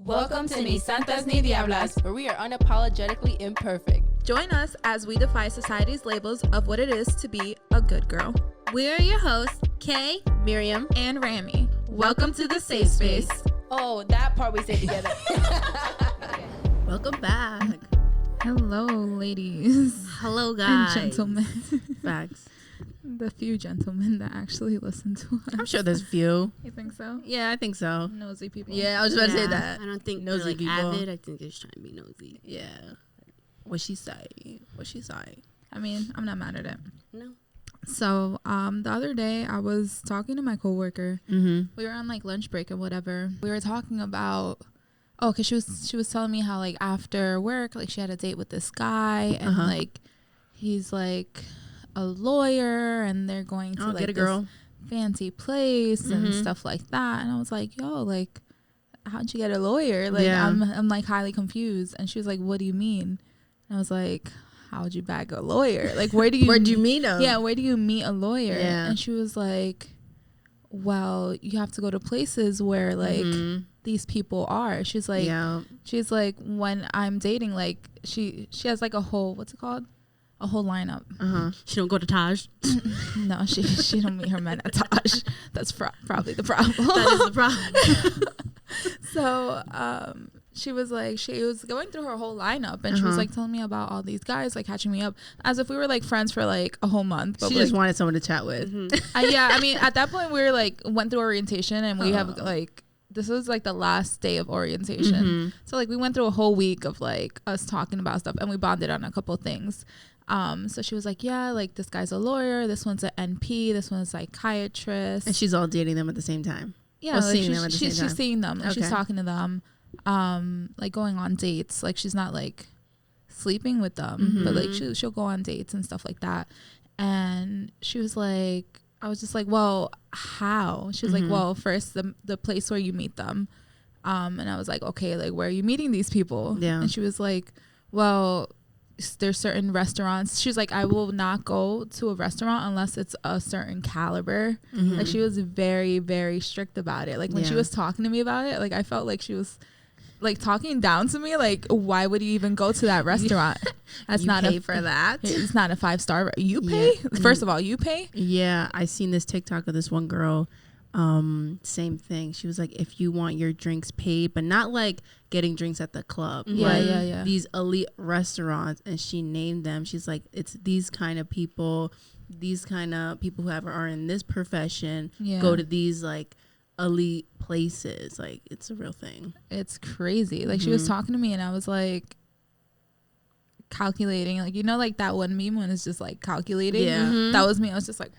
Welcome to Ni Santas Ni Diablas, where we are unapologetically imperfect. Join us as we defy society's labels of what it is to be a good girl. We are your hosts, Kay, Miriam, and Rami. Welcome to the safe space. Oh, that part we say together. Welcome back. Hello, ladies. Hello, guys. And gentlemen. Facts. The few gentlemen that actually listen to us. I'm sure there's a few. You think so? Yeah, I think so. Nosy people. Yeah, I was about to say that. I don't think nosy they're like people. avid. I think they're just trying to be nosy. Yeah. What she say? What she say? I mean, I'm not mad at it. No. So, the other day I was talking to my coworker. Mm-hmm. We were on like lunch break or whatever. We were talking about, cause she was telling me how like after work, like she had a date with this guy and like he's like a lawyer and they're going to like this fancy place and stuff like that. And I was like, yo, like, how'd you get a lawyer? Like, I'm like highly confused. And she was like, what do you mean? And I was like, how'd you bag a lawyer? Like, where'd you meet him? Yeah, where do you meet a lawyer? Yeah. And she was like, well, you have to go to places where like these people are. She's like, when I'm dating, like she has like a whole, what's it called? A whole lineup. She don't go to Taj. No, she don't meet her men at Taj. That's probably the problem. That is the problem. So she was going through her whole lineup and she was like telling me about all these guys like catching me up as if we were like friends for like a whole month. But she just wanted someone to chat with. Yeah, I mean at that point we were like went through orientation and we have like this was like the last day of orientation. So like we went through a whole week of like us talking about stuff and we bonded on a couple of things. So she was like, yeah, like this guy's a lawyer, this one's an NP, this one's a psychiatrist. And she's all dating them at the same time. Yeah, like seeing them at the same time. She's seeing them and she's talking to them, like going on dates. Like she's not like sleeping with them, but like she'll go on dates and stuff like that. And she was like, I was just like, well, how? She was like, well, first the place where you meet them. And I was like, okay, like where are you meeting these people? Yeah. And she was like, well, there's certain restaurants. She was like, I will not go to a restaurant unless it's a certain caliber. Like she was very, very strict about it. Like when she was talking to me about it, like I felt like she was like talking down to me. Like, why would you even go to that restaurant? That's you not pay for that. It's not a 5-star. You pay? Yeah. First of all, you pay? Yeah, I seen this TikTok of this one girl. Same thing. She was like, if you want your drinks paid, but not like getting drinks at the club. Yeah. These elite restaurants, and she named them. She's like, it's these kind of people who are in this profession go to these like elite places. Like it's a real thing. It's crazy. Like she was talking to me and I was like calculating, like, you know, like that one meme when it's just like calculating. That was me. I was just like,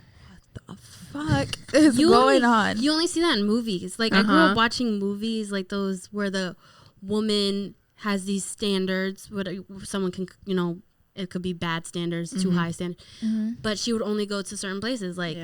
what the fuck is going on? You only see that in movies. Like I grew up watching movies like those where the woman has these standards where someone can, you know, it could be bad standards, too high standards, but she would only go to certain places. Like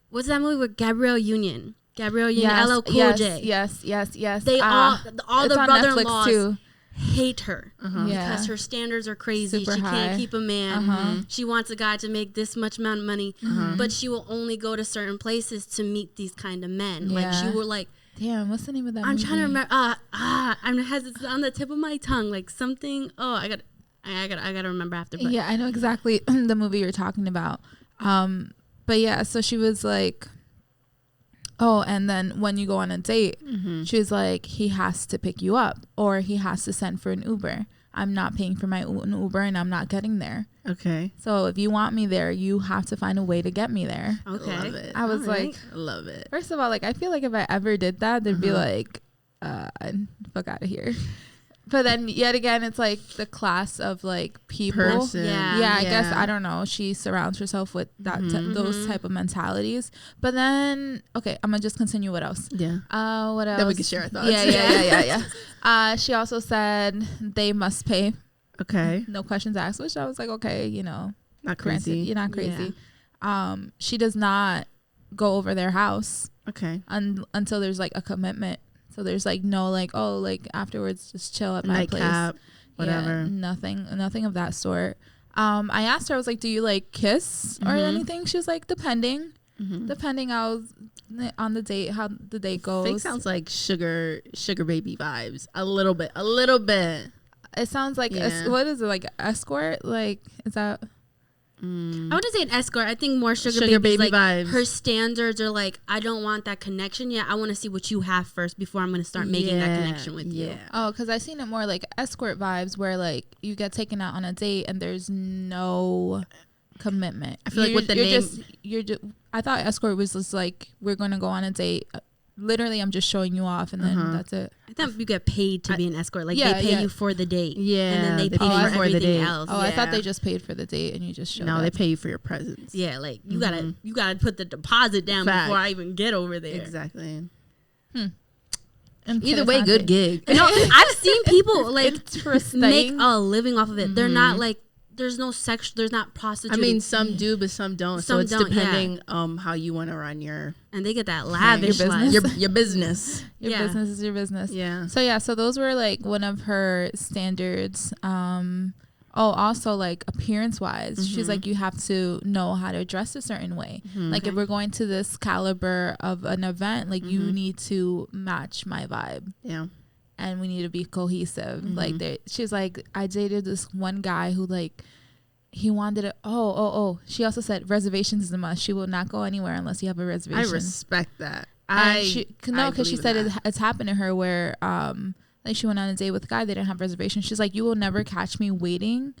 what's that movie with Gabrielle Union, LL Cool J? Yes. They all the brother-in-laws too. hate her because her standards are crazy. Super she high. Can't keep a man. She wants a guy to make this much amount of money, but she will only go to certain places to meet these kind of men. Like she will like, damn, what's the name of that movie? trying to remember. It's on the tip of my tongue. Like something. Oh, I gotta remember after. But. Yeah, I know exactly the movie you're talking about. But yeah, so she was like, oh, and then when you go on a date, she was like, he has to pick you up or he has to send for an Uber. I'm not paying for my Uber and I'm not getting there. Okay. So if you want me there, you have to find a way to get me there. Okay. Love it. I was like, love it. First of all, like, I feel like if I ever did that, they'd be like, fuck out of here. But then yet again, it's like the class of like people. Person. Yeah, I guess, I don't know. She surrounds herself with that those type of mentalities. But then, okay, I'm gonna just continue. What else? Yeah. What else? Then we can share our thoughts. Yeah. She also said they must pay. Okay. No questions asked, which I was like, okay, you know, not crazy. Granted, you're not crazy. Yeah. She does not go over their house. Okay. Until there's like a commitment. So there's like no like, oh, like afterwards just chill at my place. Nightcap, whatever. Yeah, nothing of that sort. I asked her, I was like, do you like kiss or anything? She was like, depending. depending on the date, how the date goes. Fake sounds like sugar baby vibes. A little bit. It sounds like what is it, like escort? Like, is that? I wouldn't say an escort. I think more sugar baby like vibes. Her standards are like, I don't want that connection yet. I want to see what you have first before I'm going to start making that connection with you. Oh, because I've seen it more like escort vibes, where like you get taken out on a date and there's no commitment. I feel like with the name, I thought escort was just like, we're going to go on a date. Literally, I'm just showing you off, and then that's it. I thought you get paid to be an escort. Like, they pay you for the date. Yeah. And then they pay you for everything else. Oh, I thought they just paid for the date, and you just showed up. No, they pay you for your presence. Yeah, like, you gotta put the deposit down before I even get over there. Exactly. Either way, good gig. No, I've seen people, like, make a living off of it. They're not, like, there's not prostituting. I mean, some do, but some don't. So it's depending how you want to run your... And they get that lavish life. Your business. Your business is your business. Yeah. So those were like one of her standards. Also like appearance wise, she's like, you have to know how to dress a certain way. Like if we're going to this caliber of an event, like you need to match my vibe. Yeah. And we need to be cohesive. Like she's like, I dated this one guy who like, he wanted it. She also said reservations is a must. She will not go anywhere unless you have a reservation. I respect that. Because she said it's happened to her where like she went on a date with a guy, they didn't have reservations. She's like, you will never catch me waiting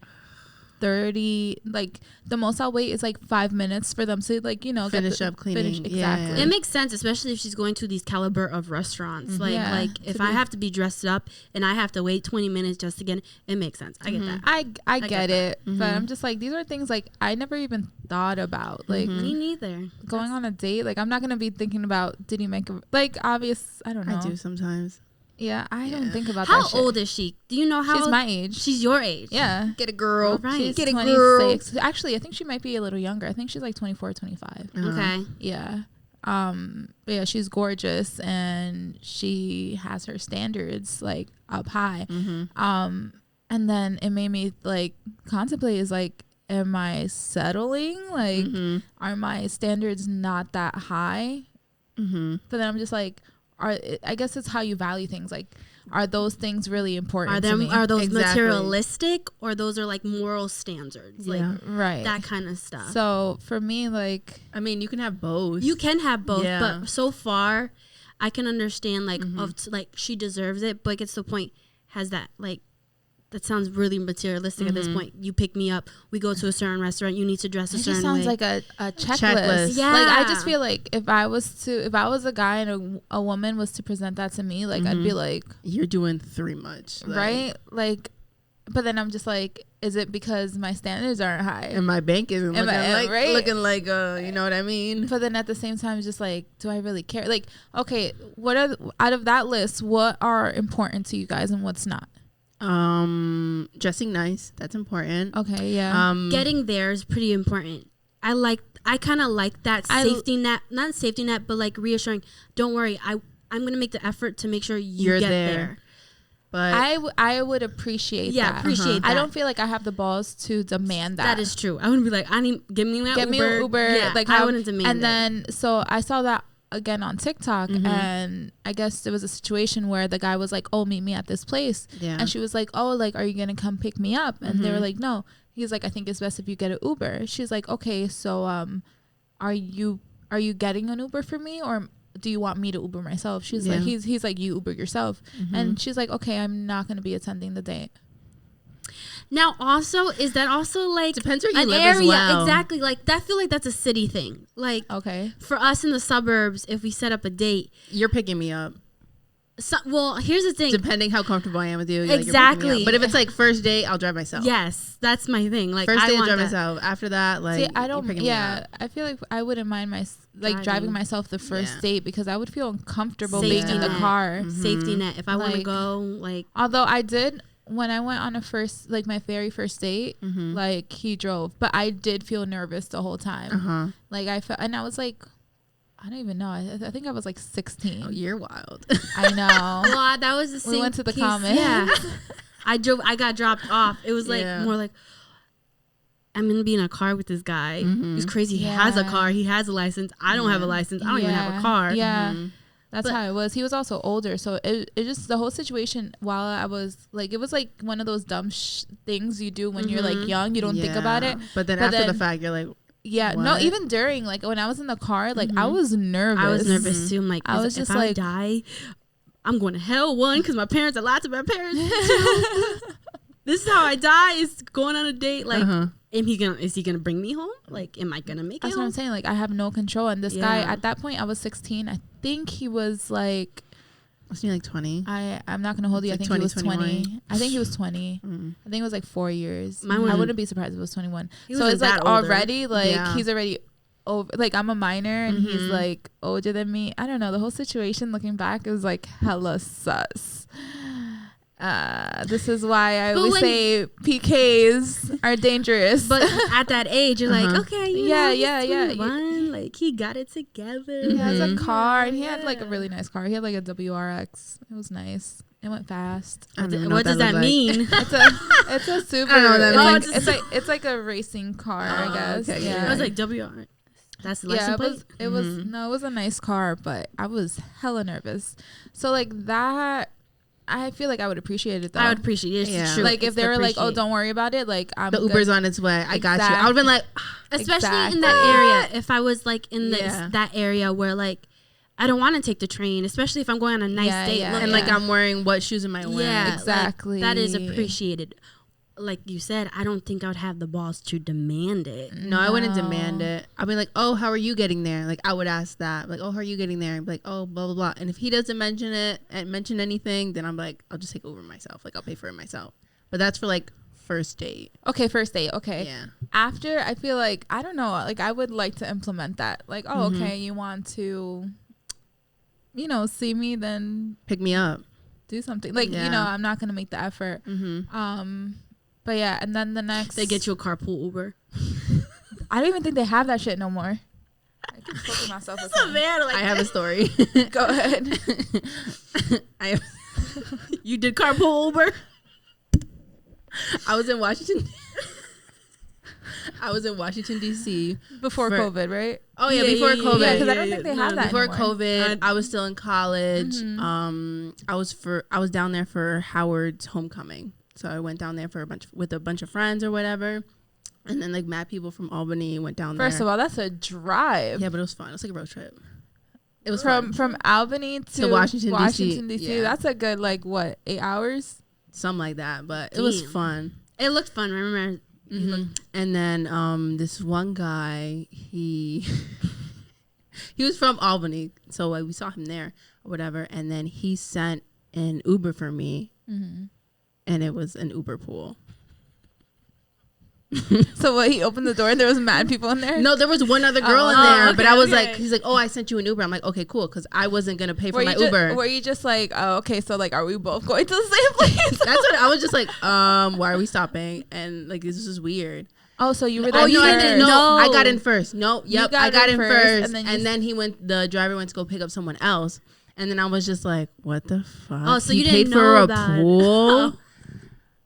30, like the most I'll wait is like 5 minutes for them to like, you know, finish up cleaning. Exactly. It makes sense, especially if she's going to these caliber of restaurants. Like if I have to be dressed up and I have to wait 20 minutes just to get it makes sense. I get that. I get it. But I'm just like, these are things like I never even thought about. Like me neither. Going on a date, like I'm not gonna be thinking about, did he make a, like obvious, I don't know. I do sometimes. Yeah, I don't think about how that shit. How old is she? Do you know how She's my age. She's your age. Yeah. Get a girl. Right. She's Get 26. a girl. Actually, I think she might be a little younger. I think she's like 24, 25. Okay. Yeah. But yeah, she's gorgeous and she has her standards like up high. And then it made me like contemplate is like, am I settling? Like, are my standards not that high? But then I'm just like, I guess it's how you value things. Like, are those things really important to me? Are those materialistic, or those are like moral standards? Like, right. That kind of stuff. So for me, like, I mean, you can have both. You can have both, but so far, I can understand like like she deserves it, but it gets to the point has that like. That sounds really materialistic at this point. You pick me up. We go to a certain restaurant. You need to dress a certain way. It sounds like a checklist. Yeah. Like I just feel like if I was a guy and a woman was to present that to me, like I'd be like, you're doing too much, right? Like, but then I'm just like, is it because my standards aren't high and my bank isn't looking like you know what I mean? But then at the same time, it's just like, do I really care? Like, okay, what are out of that list? What are important to you guys and what's not? Dressing nice, that's important. Okay, yeah. Getting there is pretty important. I kind of like that safety net, not safety net, but like reassuring. Don't worry, I'm gonna make the effort to make sure you're get there. But I would appreciate that. Appreciate that. I don't feel like I have the balls to demand that. That is true. I wouldn't be like, give me an Uber. Yeah, like I wouldn't demand. And then so I saw that again on TikTok, and I guess there was a situation where the guy was like, oh, meet me at this place, and she was like, oh, like, are you gonna come pick me up? And they were like, no. He's like, I think it's best if you get an Uber. She's like, okay, so are you getting an Uber for me, or do you want me to Uber myself? She's like, he's like, you Uber yourself. And she's like, okay, I'm not gonna be attending the date. Now, also, is that also like depends where you an live area? As well. Exactly. Like, I feel like that's a city thing. Like, okay, for us in the suburbs, if we set up a date, you're picking me up. So, well, here's the thing. Depending how comfortable I am with you, exactly. Like, but if it's like first date, I'll drive myself. Yes, that's my thing. Like, first date, I'll drive myself. After that, like, see, I don't. Yeah, I feel like I wouldn't mind driving myself the first date because I would feel uncomfortable being in the car. Safety net. If I want to go, like, although I did. When I went on my very first date, like he drove, but I did feel nervous the whole time. Like I felt, and I was like, I don't even know. I think I was like 16. Oh, you're wild. I know. Well, that was the same. We went to the comments. Yeah. I got dropped off. It was like more like, I'm gonna be in a car with this guy. He's crazy. He has a car. He has a license. I don't have a license. I don't even have a car. Yeah. That's how it was. He was also older, so it just the whole situation. While I was like, it was like one of those dumb things you do when you're like young. You don't think about it, but then after the fact, you're like, yeah, what? no. Even during, like when I was in the car, like I was nervous. I was nervous too. I'm like, I was just if like, I die, I'm going to hell. One, because my parents, I lied to my parents. Two, this is how I die. Is going on a date. Like, is he gonna bring me home? Like, am I gonna make it? That's what I'm saying. Like, I have no control. And this guy, at that point, I was 16. I think he was like, wasn't he like 20? I'm not gonna hold you. I think he was 20. I think he was 20. I think it was like 4 years. I wouldn't be surprised if it was 21. So it's like already like he's already over. Like I'm a minor and he's like older than me. I don't know. The whole situation, looking back, it was like hella sus. This is why I always say PKs are dangerous. But at that age, you're like, okay, yeah. Like he got it together. He has a car, and he had like a really nice car. He had like a WRX. It was nice. It went fast. What does that mean? It's a super. I don't know that it's like a racing car, I guess. Okay, yeah. I was like WR. That's the license plate. It was no, it was a nice car, but I was hella nervous. So like that. I feel like I would appreciate it though. I would appreciate it. Yeah. Like if they were like, "Oh, don't worry about it." Like the Uber's on its way. I got you. I would have been like, especially in that area. If I was like in that area where like I don't want to take the train, especially if I'm going on a nice date and like I'm wearing what shoes am I wearing? Yeah, exactly. Like, that is appreciated. Like you said, I don't think I would have the balls to demand it. No, I wouldn't demand it. I'd be like, oh, how are you getting there? Like, I would ask that. Like, oh, how are you getting there? I'd be like, oh, blah, blah, blah. And if he doesn't mention it and mention anything, then I'm like, I'll just take Uber myself. Like, I'll pay for it myself. But that's for, like, first date. Okay, first date. Okay. Yeah. After, I feel like, I don't know. Like, I would like to implement that. Like, oh, okay, you want to, see me, then pick me up. Do something. Like, I'm not going to make the effort. But yeah, and then the next... They get you a carpool Uber. I don't even think they have that shit no more. I keep poking myself. I have a story. Go ahead. You did carpool Uber? I was in Washington. D.C. Before COVID, right? Oh yeah, before COVID. Yeah, because I don't think they have that before anymore. COVID. I was still in college. I was down there for Howard's homecoming. So I went down there with a bunch of friends or whatever. And then like mad people from Albany went down there. First of all, that's a drive. Yeah, but it was fun. It was like a road trip. It was from Albany to Washington D.C. Yeah. That's a good 8 hours? Something like that, but it was fun. It looked fun. I remember. And then this one guy, he was from Albany, so we saw him there or whatever. And then he sent an Uber for me. And it was an Uber pool. So he opened the door and there was mad people in there? No, there was one other girl in there. Okay, but I was like, he's like, oh, I sent you an Uber. I'm like, okay, cool. Because I wasn't going to pay for my Uber. Were you just like, oh, okay, so are we both going to the same place? That's what I was just like, why are we stopping? And this is weird. Oh, so you were there? You didn't know. I got in first. No, yep, I got in first. And then the driver went to go pick up someone else. And then I was just like, what the fuck? Oh, so you didn't paid for know a pool?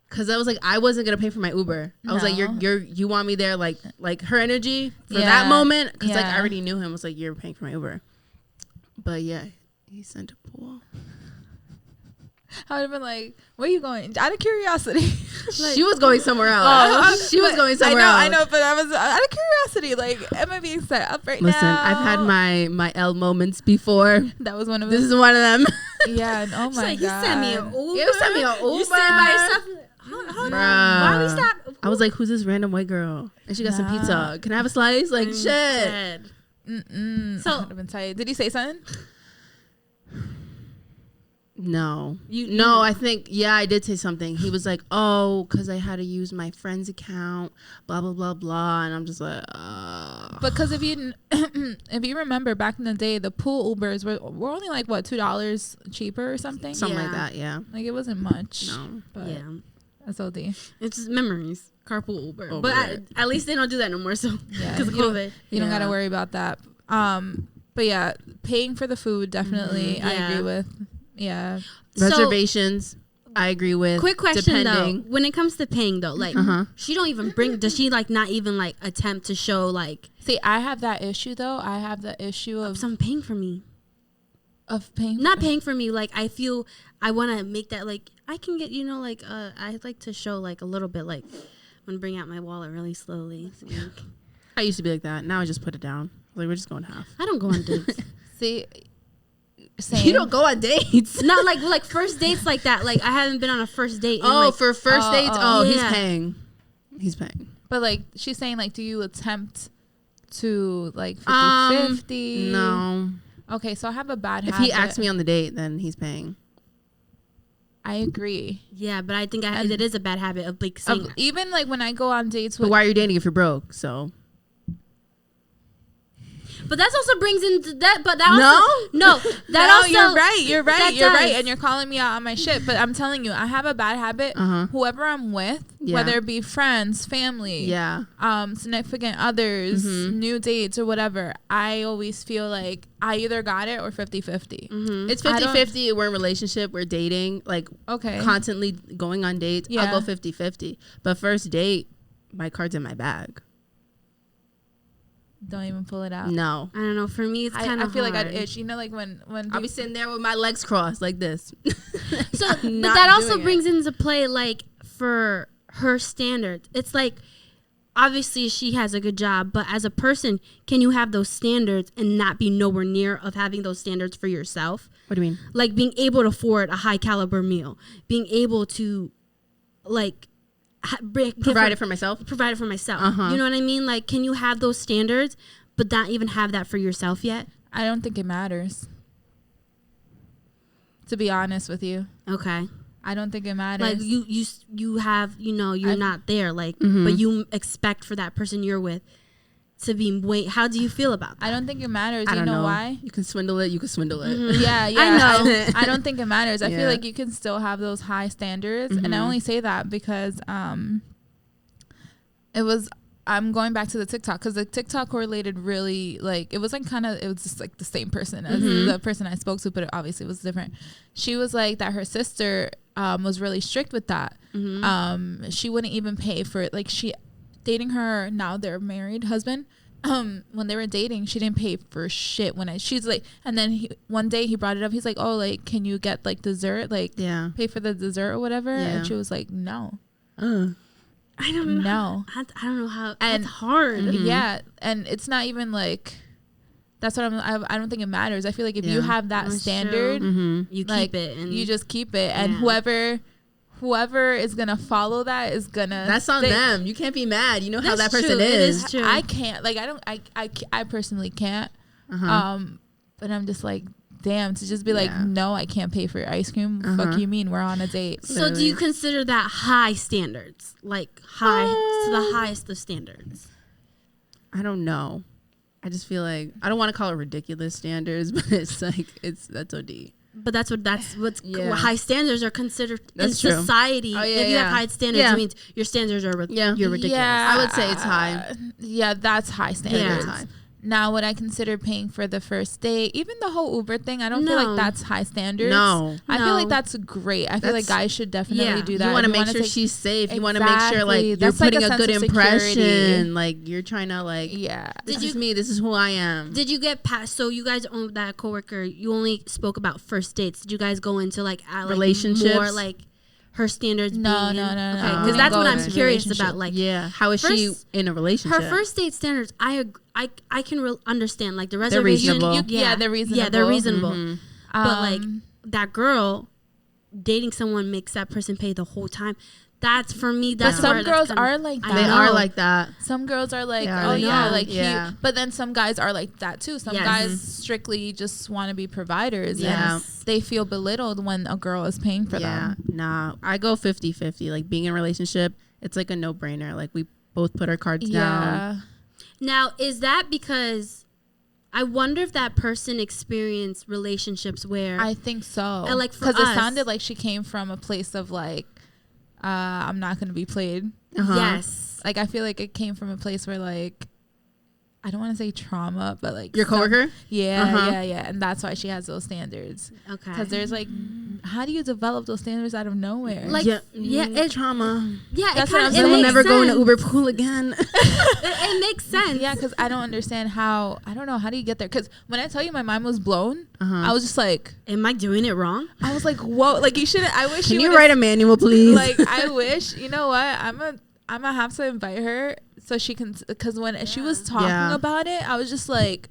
Because I was like, I wasn't gonna pay for my Uber. I was like, you want me there like her energy for that moment? Because I already knew him. I was like, you're paying for my Uber. But yeah, he sent a pool. I would have been like, where are you going? Out of curiosity. She was going somewhere else. She was going somewhere else. I know, but I was out of curiosity. Am I being set up right now? Listen, I've had my L moments before. That was one of them. This is one of them. Yeah, and oh my God. You sent me an Uber. You sent me an Uber. You sit by yourself. Hold on. Why we stop? I was like, who's this random white girl? And she got some pizza. Can I have a slice? Like, shit. So I would have been tight. Did he say something? No. No, I think, I did say something. He was like, oh, because I had to use my friend's account, blah, blah, blah, blah. And I'm just like, Because if you remember back in the day, the pool Ubers were only $2 cheaper or something? Something like that, yeah. It wasn't much. No. But that's OD. It's just memories. Carpool Uber. But at least they don't do that no more. So because of COVID. You don't got to worry about that. But yeah, paying for the food, definitely, I agree with. Yeah. Reservations. I agree with. Quick question depending. though, when it comes to paying though, like she don't even bring. Does she like not even like attempt to show like? See, I have that issue though. I have the issue of some paying for me. Of paying, not paying for me. Like I feel I want to make that like I can get like I like to show like a little bit like I'm gonna bring out my wallet really slowly. So, like, I used to be like that. Now I just put it down. Like we're just going half. I don't go on dates. See. Same. You don't go on dates. Not like first dates like that. Like I haven't been on a first date. Oh, for first dates? Oh, yeah. he's paying. He's paying. But like she's saying, like, do you attempt to like 50-50? No. Okay, so I have a bad habit. If he asks me on the date, then he's paying. I agree. Yeah, but I think it is a bad habit of like saying even like when I go on dates with. But why are you dating if you're broke? So. But that also brings into that. But that also no. That also you're right, and you're calling me out on my shit. But I'm telling you, I have a bad habit. Whoever I'm with, whether it be friends, family, significant others, new dates or whatever, I always feel like I either got it or 50-50. It's 50-50. We're in a relationship. We're dating. Like constantly going on dates. Yeah. I'll go 50-50. But first date, my card's in my bag. Don't even pull it out. No. I don't know. For me, it's kind of I feel like I'd itch. You know, like when I'll be sitting there with my legs crossed like this. So, but that also brings into play, like, for her standards. It's like, obviously she has a good job, but as a person, can you have those standards and not be nowhere near of having those standards for yourself? What do you mean? Like being able to afford a high caliber meal, being able to, like, provide it for myself. You know what I mean? Like, can you have those standards but not even have that for yourself yet? I don't think it matters, to be honest with you. Okay. I don't think it matters. Like you have, you're not there, like, but you expect for that person you're with to be how do you feel about that? I don't think it matters. I don't know why? You can swindle it. Yeah. I know. I don't think it matters. I feel like you can still have those high standards. And I only say that because I'm going back to the TikTok because the TikTok correlated really, like, it was like it was just like the same person as the person I spoke to, but it obviously was different. She was like that her sister was really strict with that. She wouldn't even pay for it. Like dating her now, their married husband, when they were dating, she didn't pay for shit she's like, and then one day he brought it up. He's like, oh, like, can you get like dessert? Like, pay for the dessert or whatever. And she was like, no. I don't know. I don't know how. And it's hard. Yeah. And it's not even like, that's what I don't think it matters. I feel like if you have that standard, you like, keep it. And you just keep it. And whoever is gonna follow that is gonna. That's on them. You can't be mad. You know how that person is. It is true. I can't. Like, I personally can't. But I'm just like, damn, to just be like, no, I can't pay for your ice cream. Fuck you mean? We're on a date. So do you consider that high standards? Like high to the highest of standards? I don't know. I just feel like I don't want to call it ridiculous standards, but it's like that's OD. But that's what high standards are considered in true. Society. If you have high standards, it means your standards are you're ridiculous. Yeah, I would say it's high. Yeah, that's high standards. Yeah. Now, would I consider paying for the first date? Even the whole Uber thing, I don't feel like that's high standards. I feel like that's great. I feel like guys should definitely do that. You want to make sure she's safe. You want to make sure like you're putting a good impression. Like you're trying to like, this is me. This is who I am. Did you get past? So you guys own that coworker. You only spoke about first dates. Did you guys go into like relationships? More like her standards? No. Okay, because that's what I'm curious about. Like, how is she in a relationship? Her first date standards, I can understand, like the reservation. They're reasonable. Yeah, they're reasonable. But like that girl dating someone makes that person pay the whole time. That's for me. That's some girls are like that. They are like that. Some girls are like, but then some guys are like that too. Some guys strictly just want to be providers. And they feel belittled when a girl is paying for them. Nah, I go 50-50. Like being in a relationship, it's like a no-brainer. Like we both put our cards down. Now, is that because I wonder if that person experienced relationships where I think so. Like because it sounded like she came from a place of like, I'm not going to be played. Yes. Like I feel like it came from a place where like I don't want to say trauma, but like your coworker. Yeah. And that's why she has those standards. Okay. Because there's like, how do you develop those standards out of nowhere? Like, it's trauma. Yeah, that's what I'm saying. I will never go in an Uber pool again. it makes sense. Yeah, because I don't understand how. I don't know, how do you get there? Because when I tell you my mind was blown, I was just like, am I doing it wrong? I was like, whoa, like you shouldn't. I wish Can you write a manual, please? Like, I wish. You know what? I'm gonna have to invite her so she can. Because when she was talking about it, I was just like,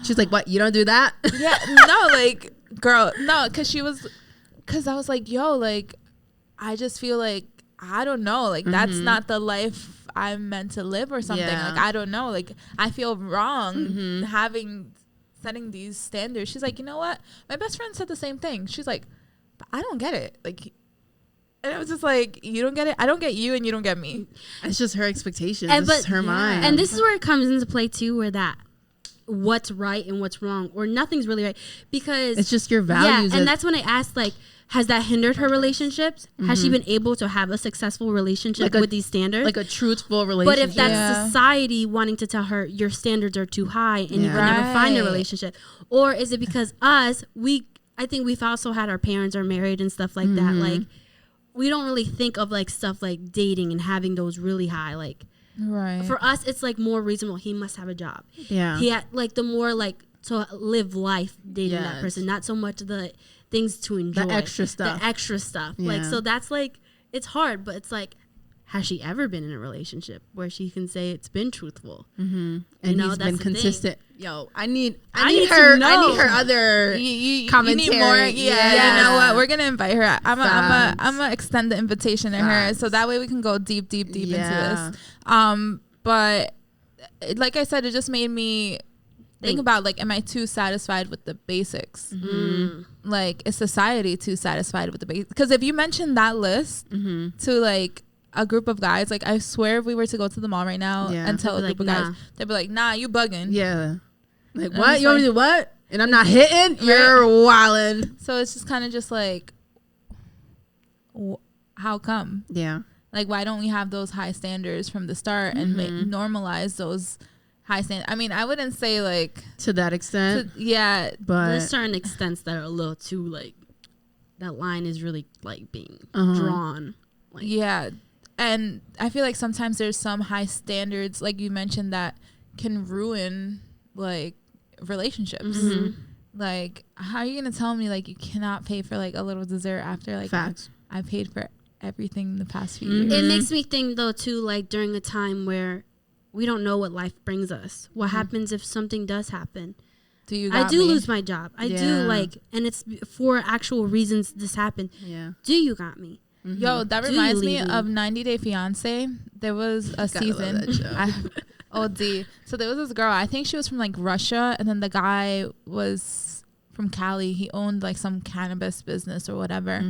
she's like, what? You don't do that? Yeah, no, like, girl, no, because I was like, yo, like, I just feel like, I don't know, like, that's not the life I'm meant to live or something. Like, I don't know, like, I feel wrong setting these standards. She's like, you know what? My best friend said the same thing. She's like, but I don't get it. Like, and I was just like, you don't get it? I don't get you and you don't get me. It's just her expectations. It's her mind. And this is where it comes into play too, where that what's right and what's wrong, or nothing's really right, because it's just your values. Yeah, and that's when I asked, like, has that hindered her relationships? Has she been able to have a successful relationship with these standards? Like a truthful relationship. But if that's society wanting to tell her your standards are too high and you can never find a relationship, or is it because I think we've also had our parents are married and stuff like that, like, we don't really think of like stuff like dating and having those really high, like, for us it's like more reasonable. He must have a job. Yeah, he had like the more like to live life dating that person, not so much the things to enjoy, the extra stuff. Like, so that's like, it's hard, but it's like, has she ever been in a relationship where she can say it's been truthful? And he's been consistent. Yo, I need her other commentary. You need more. Yeah. You know what? We're gonna invite her. I'm gonna extend the invitation to her, so that way we can go deep into this. But like I said, it just made me think about, like, am I too satisfied with the basics? Like, is society too satisfied with the basics? Because if you mention that list to like a group of guys, like, I swear if we were to go to the mall right now and tell a group of guys, they'd be like, nah, you bugging. Yeah. Like, what? You want me to do what? And I'm not hitting? You're wildin'. So it's just kind of just like, how come? Yeah. Like, why don't we have those high standards from the start and normalize those high standards? I mean, I wouldn't say like to that extent. But there's certain extents that are a little too, like, that line is really like being drawn. Like, and I feel like sometimes there's some high standards, like you mentioned, that can ruin like relationships. Like, how are you gonna tell me like you cannot pay for like a little dessert after like I paid for everything the past few years? It makes me think though too, like, during a time where we don't know what life brings us. What happens if something does happen? I do lose my job. I do, like, and it's for actual reasons this happened. Yeah. Do you got me? Yo, that reminds me of 90 Day Fiance. There was a season. OD. So there was this girl, I think she was from like Russia, and then the guy was from Cali. He owned like some cannabis business or whatever.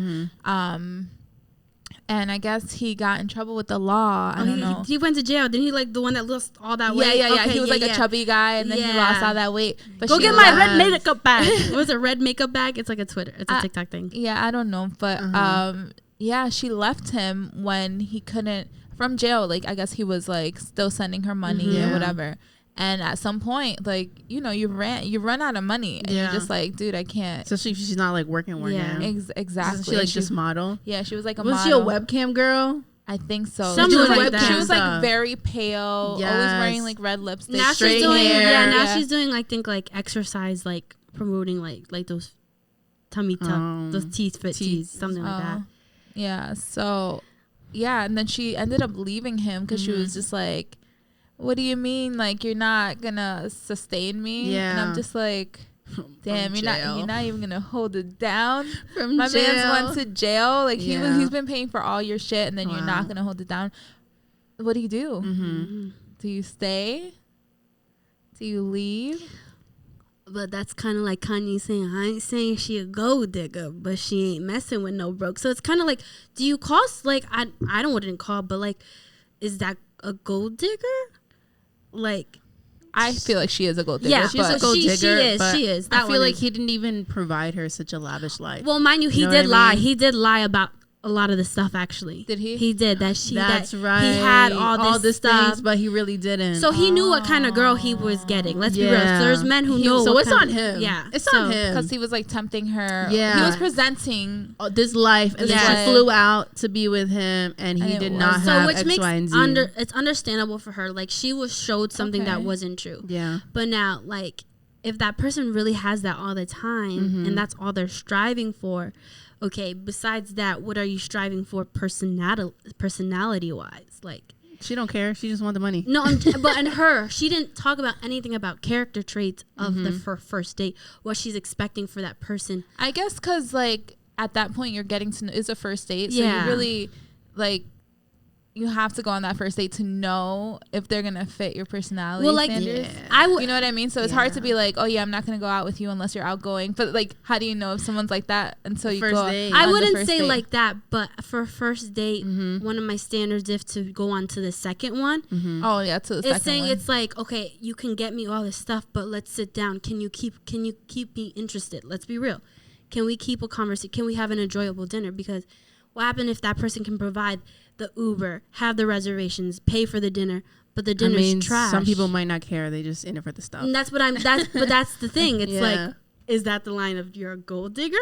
And I guess he got in trouble with the law. I don't know. He went to jail. Didn't he, like, the one that lost all that weight? Yeah. Okay, he was like a chubby guy, and then he lost all that weight. But go get my red makeup bag. Was it red makeup bag? It's like a TikTok thing. Yeah, I don't know. But she left him when he couldn't, from jail. Like, I guess he was like still sending her money or whatever. And at some point, like, you know, you run out of money, and you're just like, dude, I can't. So she's not like working. Exactly. Isn't she like just model? Yeah, she was like was model. she a webcam girl? I think so. Something like that. She was like very pale, always wearing like red lipstick, now straight she's doing, hair. Now she's doing, I think, like exercise, like promoting like those tummy tuck, those teeth fit tees, something like that. Yeah. So and then she ended up leaving him because she was just like, what do you mean, like, you're not gonna sustain me? And I'm just like, damn, you're not even gonna hold it down. My man's went to jail. Like, he's been paying for all your shit, and then you're not gonna hold it down. What do you do? Do you stay? Do you leave? But that's kind of like Kanye saying, I ain't saying she a gold digger, but she ain't messing with no broke. So it's kind of like, do you cost, like, I wouldn't call, but like, is that a gold digger? Like, I feel like she is a gold digger. Yeah, she's a gold digger. She is. I feel like he didn't even provide her such a lavish life. Well, mind you, he did lie. He did lie about a lot of the stuff. Actually, did he? He did that. That's right. He had all this stuff, things, but he really didn't. So he knew what kind of girl he was getting. Let's be real. So there's men who know. So it's on him. Yeah, it's on him because he was like tempting her. Yeah, he was presenting this life, and then she flew out to be with him, and he did not have X, Y, and Z. It's understandable for her. Like she was showed something that wasn't true. Yeah, but now like if that person really has that all the time, and that's all they're striving for. Okay, besides that, what are you striving for personality wise? Like, she don't care. She just wants the money. No, she didn't talk about anything about character traits of her first date, what she's expecting for that person. I guess because, like, at that point, you're getting to know, it's a first date. So you really, like, you have to go on that first date to know if they're gonna fit your personality standards. You know what I mean? So it's hard to be like, oh yeah, I'm not gonna go out with you unless you're outgoing. But like, how do you know if someone's like that until you go? I wouldn't say like that, but for first date, one of my standards is to go on to the second one. Oh yeah, to the second one. It's saying it's like, okay, you can get me all this stuff, but let's sit down. Can you keep me interested? Let's be real. Can we keep a conversation? Can we have an enjoyable dinner? Because what happens if that person can provide the Uber, have the reservations, pay for the dinner, but the dinner's trash? Some people might not care. They just in it for the stuff. And that's what but that's the thing. It's like, is that the line of you're a gold digger,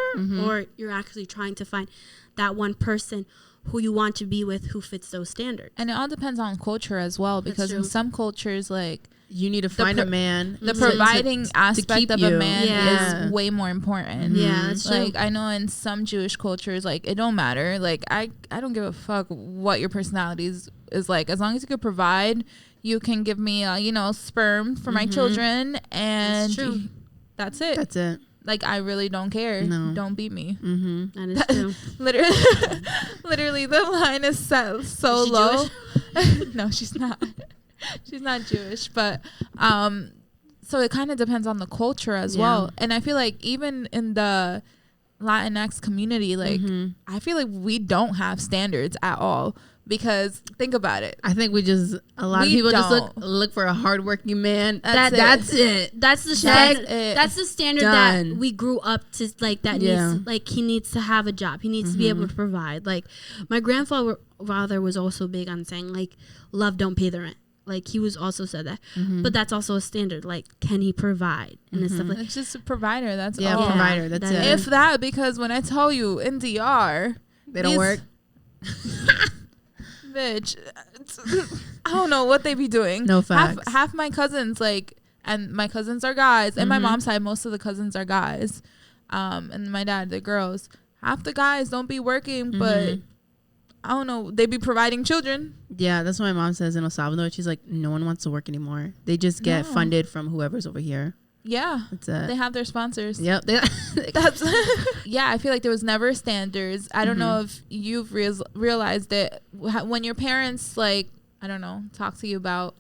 or you're actually trying to find that one person who you want to be with who fits those standards? And it all depends on culture as well, because in some cultures, like, you need to find a man. The providing aspect of a man is way more important. Yeah, that's true. Like, I know in some Jewish cultures, like, it don't matter. Like, I don't give a fuck what your personality is like. As long as you could provide, you can give me, sperm for my children, and that's it. That's it. Like, I really don't care. No. Don't beat me. That is true. Literally, the line is set so low. No, she's not. She's not Jewish, but so it kind of depends on the culture as well. And I feel like even in the Latinx community, like, I feel like we don't have standards at all, because think about it. I think a lot of people just look for a hardworking man. That's it. That's the standard. That's the standard that we grew up to, like, that needs, like, he needs to have a job. He needs to be able to provide. Like, my grandfather was also big on saying, like, love don't pay the rent. Like, he was also said that, but that's also a standard. Like, can he provide and stuff like? It's just a provider. That's all. Yeah, provider. That's it. If that, because when I tell you in DR, they don't work. Bitch, I don't know what they be doing. No facts. Half my cousins, like, and my cousins are guys, and my mom's side, most of the cousins are guys, and my dad, the girls. Half the guys don't be working, but I don't know, they be providing children. Yeah, that's what my mom says in El Salvador. She's like, no one wants to work anymore. They just get funded from whoever's over here. Yeah, that's it. They have their sponsors. Yep. That's yeah. I feel like there was never standards. I don't know if you've realized it when your parents, like, I don't know, talk to you about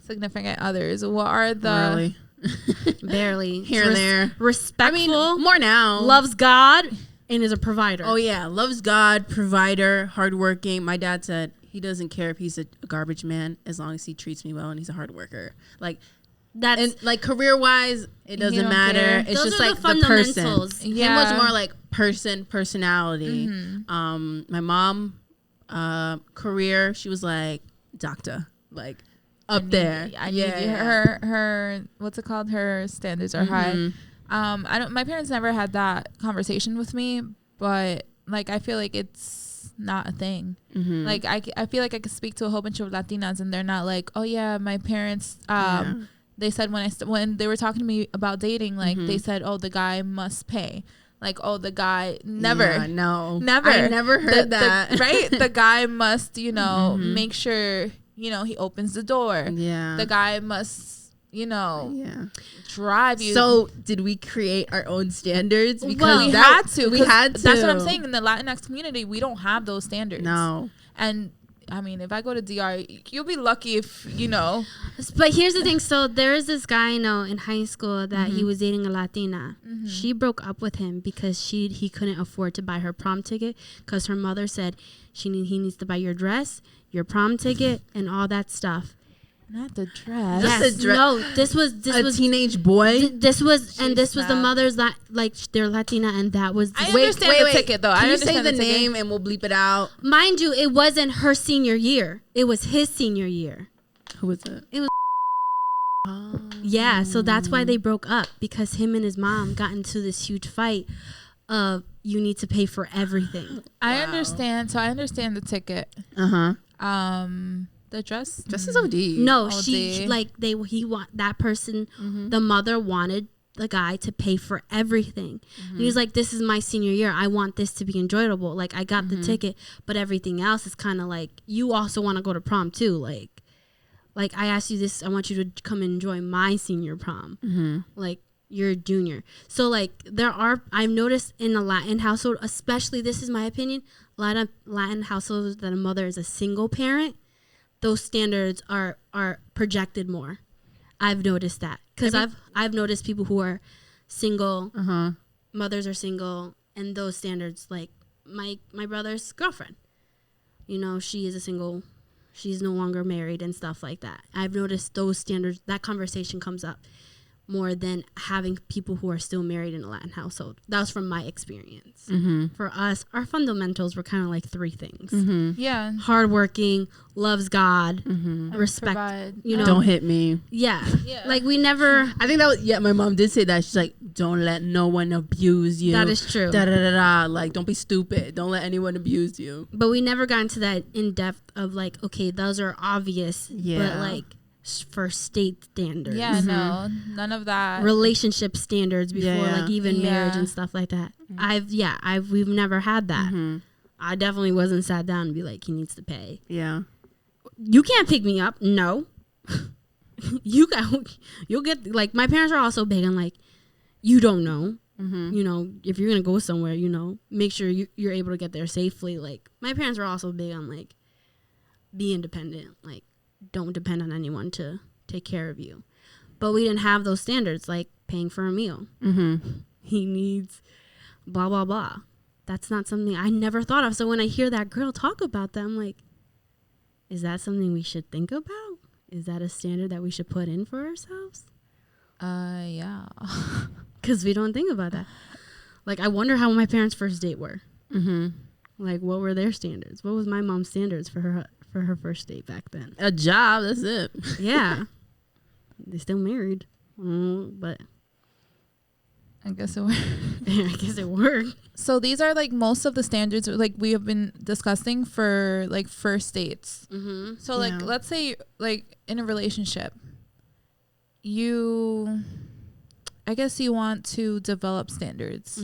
significant others. What are the barely here and there respectful? I mean, more now. Loves God and is a provider. Oh yeah, loves God, provider, hardworking. My dad said he doesn't care if he's a garbage man as long as he treats me well and he's a hard worker. Like. That's, and like, career wise, it doesn't matter. Care. It's Those just are like the person. Yeah. Him was more like personality. My mom, career, she was like doctor, like up there. I need her what's it called? Her standards are high. My parents never had that conversation with me, but like, I feel like it's not a thing. Like, I feel like I could speak to a whole bunch of Latinas and they're not like, oh yeah, my parents they said when they were talking to me about dating, like, they said, oh, the guy must pay. Like, oh, the guy never. Yeah, no. Never. I never heard that. Right? The guy must, make sure, he opens the door. Yeah. The guy must, drive you. So did we create our own standards? Because we had to. That's what I'm saying. In the Latinx community, we don't have those standards. No. And I mean, if I go to DR, you'll be lucky if, But here's the thing. So there is this guy I know in high school that he was dating a Latina. She broke up with him because he couldn't afford to buy her prom ticket because her mother said he needs to buy your dress, your prom ticket, and all that stuff. Not the dress. Yes, no, this was a teenage boy. This was the mothers that like they're Latina, and that was. I understand the ticket though. Can I you say understand the name and we'll bleep it out? Mind you, it wasn't her senior year. It was his senior year. Who was it? It was. Yeah, so that's why they broke up, because him and his mom got into this huge fight of you need to pay for everything. I understand. So I understand the ticket. The dress is OD. No, he want that person. The mother wanted the guy to pay for everything. And he's like, this is my senior year. I want this to be enjoyable. Like, I got the ticket, but everything else is kind of like, you also want to go to prom too. Like I asked you this, I want you to come and enjoy my senior prom. Like, you're a junior. So like I've noticed in a Latin household, especially, this is my opinion, a lot of Latin households that a mother is a single parent, those standards are projected more. I've noticed that because I've noticed people who are single, mothers are single, and those standards, like my brother's girlfriend, you know, she is a single, she's no longer married and stuff like that. I've noticed those standards, that conversation comes up more than having people who are still married in a Latin household. That was from my experience. For us, our fundamentals were kind of like three things. Yeah. Hardworking, loves God, respect, provide, you know. Don't hit me. Yeah. Like we never. I think that was, my mom did say that. She's like, don't let no one abuse you. That is true. Da, da, da, da. Like, don't be stupid. Don't let anyone abuse you. But we never got into that in depth of like, okay, those are obvious. Yeah. But like, for state standards. Yeah, no, none of that. Relationship standards before like even marriage and stuff like that. We've never had that. I definitely wasn't sat down and be like, he needs to pay. Yeah. You can't pick me up. No. You'll get, like, my parents are also big on like, you don't know. You know, if you're going to go somewhere, you know, make sure you're able to get there safely. Like, my parents were also big on like, be independent. Like, don't depend on anyone to take care of you. But we didn't have those standards, like paying for a meal. He needs blah, blah, blah. That's not something I never thought of. So when I hear that girl talk about that, I'm like, is that something we should think about? Is that a standard that we should put in for ourselves? Yeah. Because we don't think about that. Like, I wonder how my parents' first date were. Like, what were their standards? What was my mom's standards for her first date back then? A job, that's it. Yeah. They still married. But I guess it worked. I guess it worked. So these are like most of the standards like we have been discussing for like first dates. So like let's say like in a relationship, I guess you want to develop standards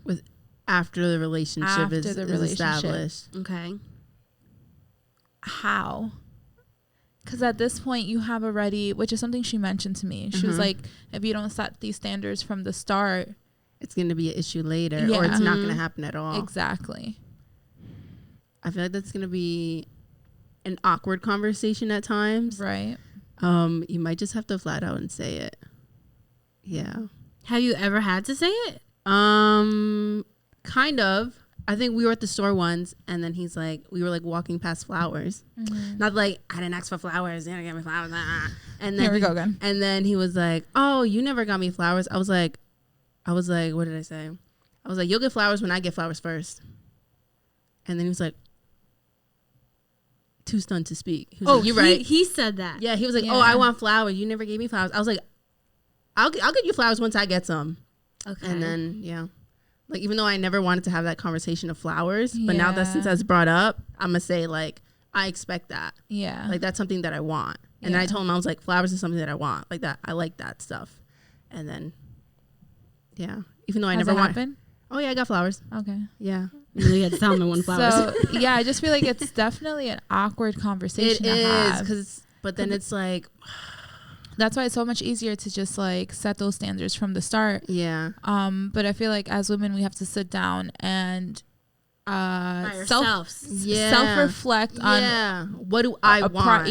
with after the relationship is established. Okay. How? Because at this point you have already, which is something she mentioned to me. She was like, if you don't set these standards from the start, it's going to be an issue later, or it's not going to happen at all. Exactly. I feel like that's going to be an awkward conversation at times. Right. You might just have to flat out and say it. Yeah. Have you ever had to say it? Kind of. I think we were at the store once, and then he's like, we were like walking past flowers. Not like, I didn't ask for flowers. You didn't get me flowers. And then Here we go again. And then he was like, oh, you never got me flowers. I was like, what did I say? I was like, you'll get flowers when I get flowers first. And then he was like, too stunned to speak. He was like, you're right. He said that. Yeah, he was like, oh, I want flowers. You never gave me flowers. I was like, I'll get you flowers once I get some. Okay. And then, yeah. Like, even though I never wanted to have that conversation of flowers, but now that since that's brought up, I'm going to say, like, I expect that. Yeah. Like, that's something that I want. And then I told him, I was like, flowers is something that I want. Like, that. I like that stuff. And then, yeah. Even though I never wanted. Oh, yeah, I got flowers. Okay. Yeah. You had to tell me one flowers. So, yeah, I just feel like it's definitely an awkward conversation to have. But then it's like... That's why it's so much easier to just like set those standards from the start. Yeah. But I feel like as women, we have to sit down and self-reflect on what do I want?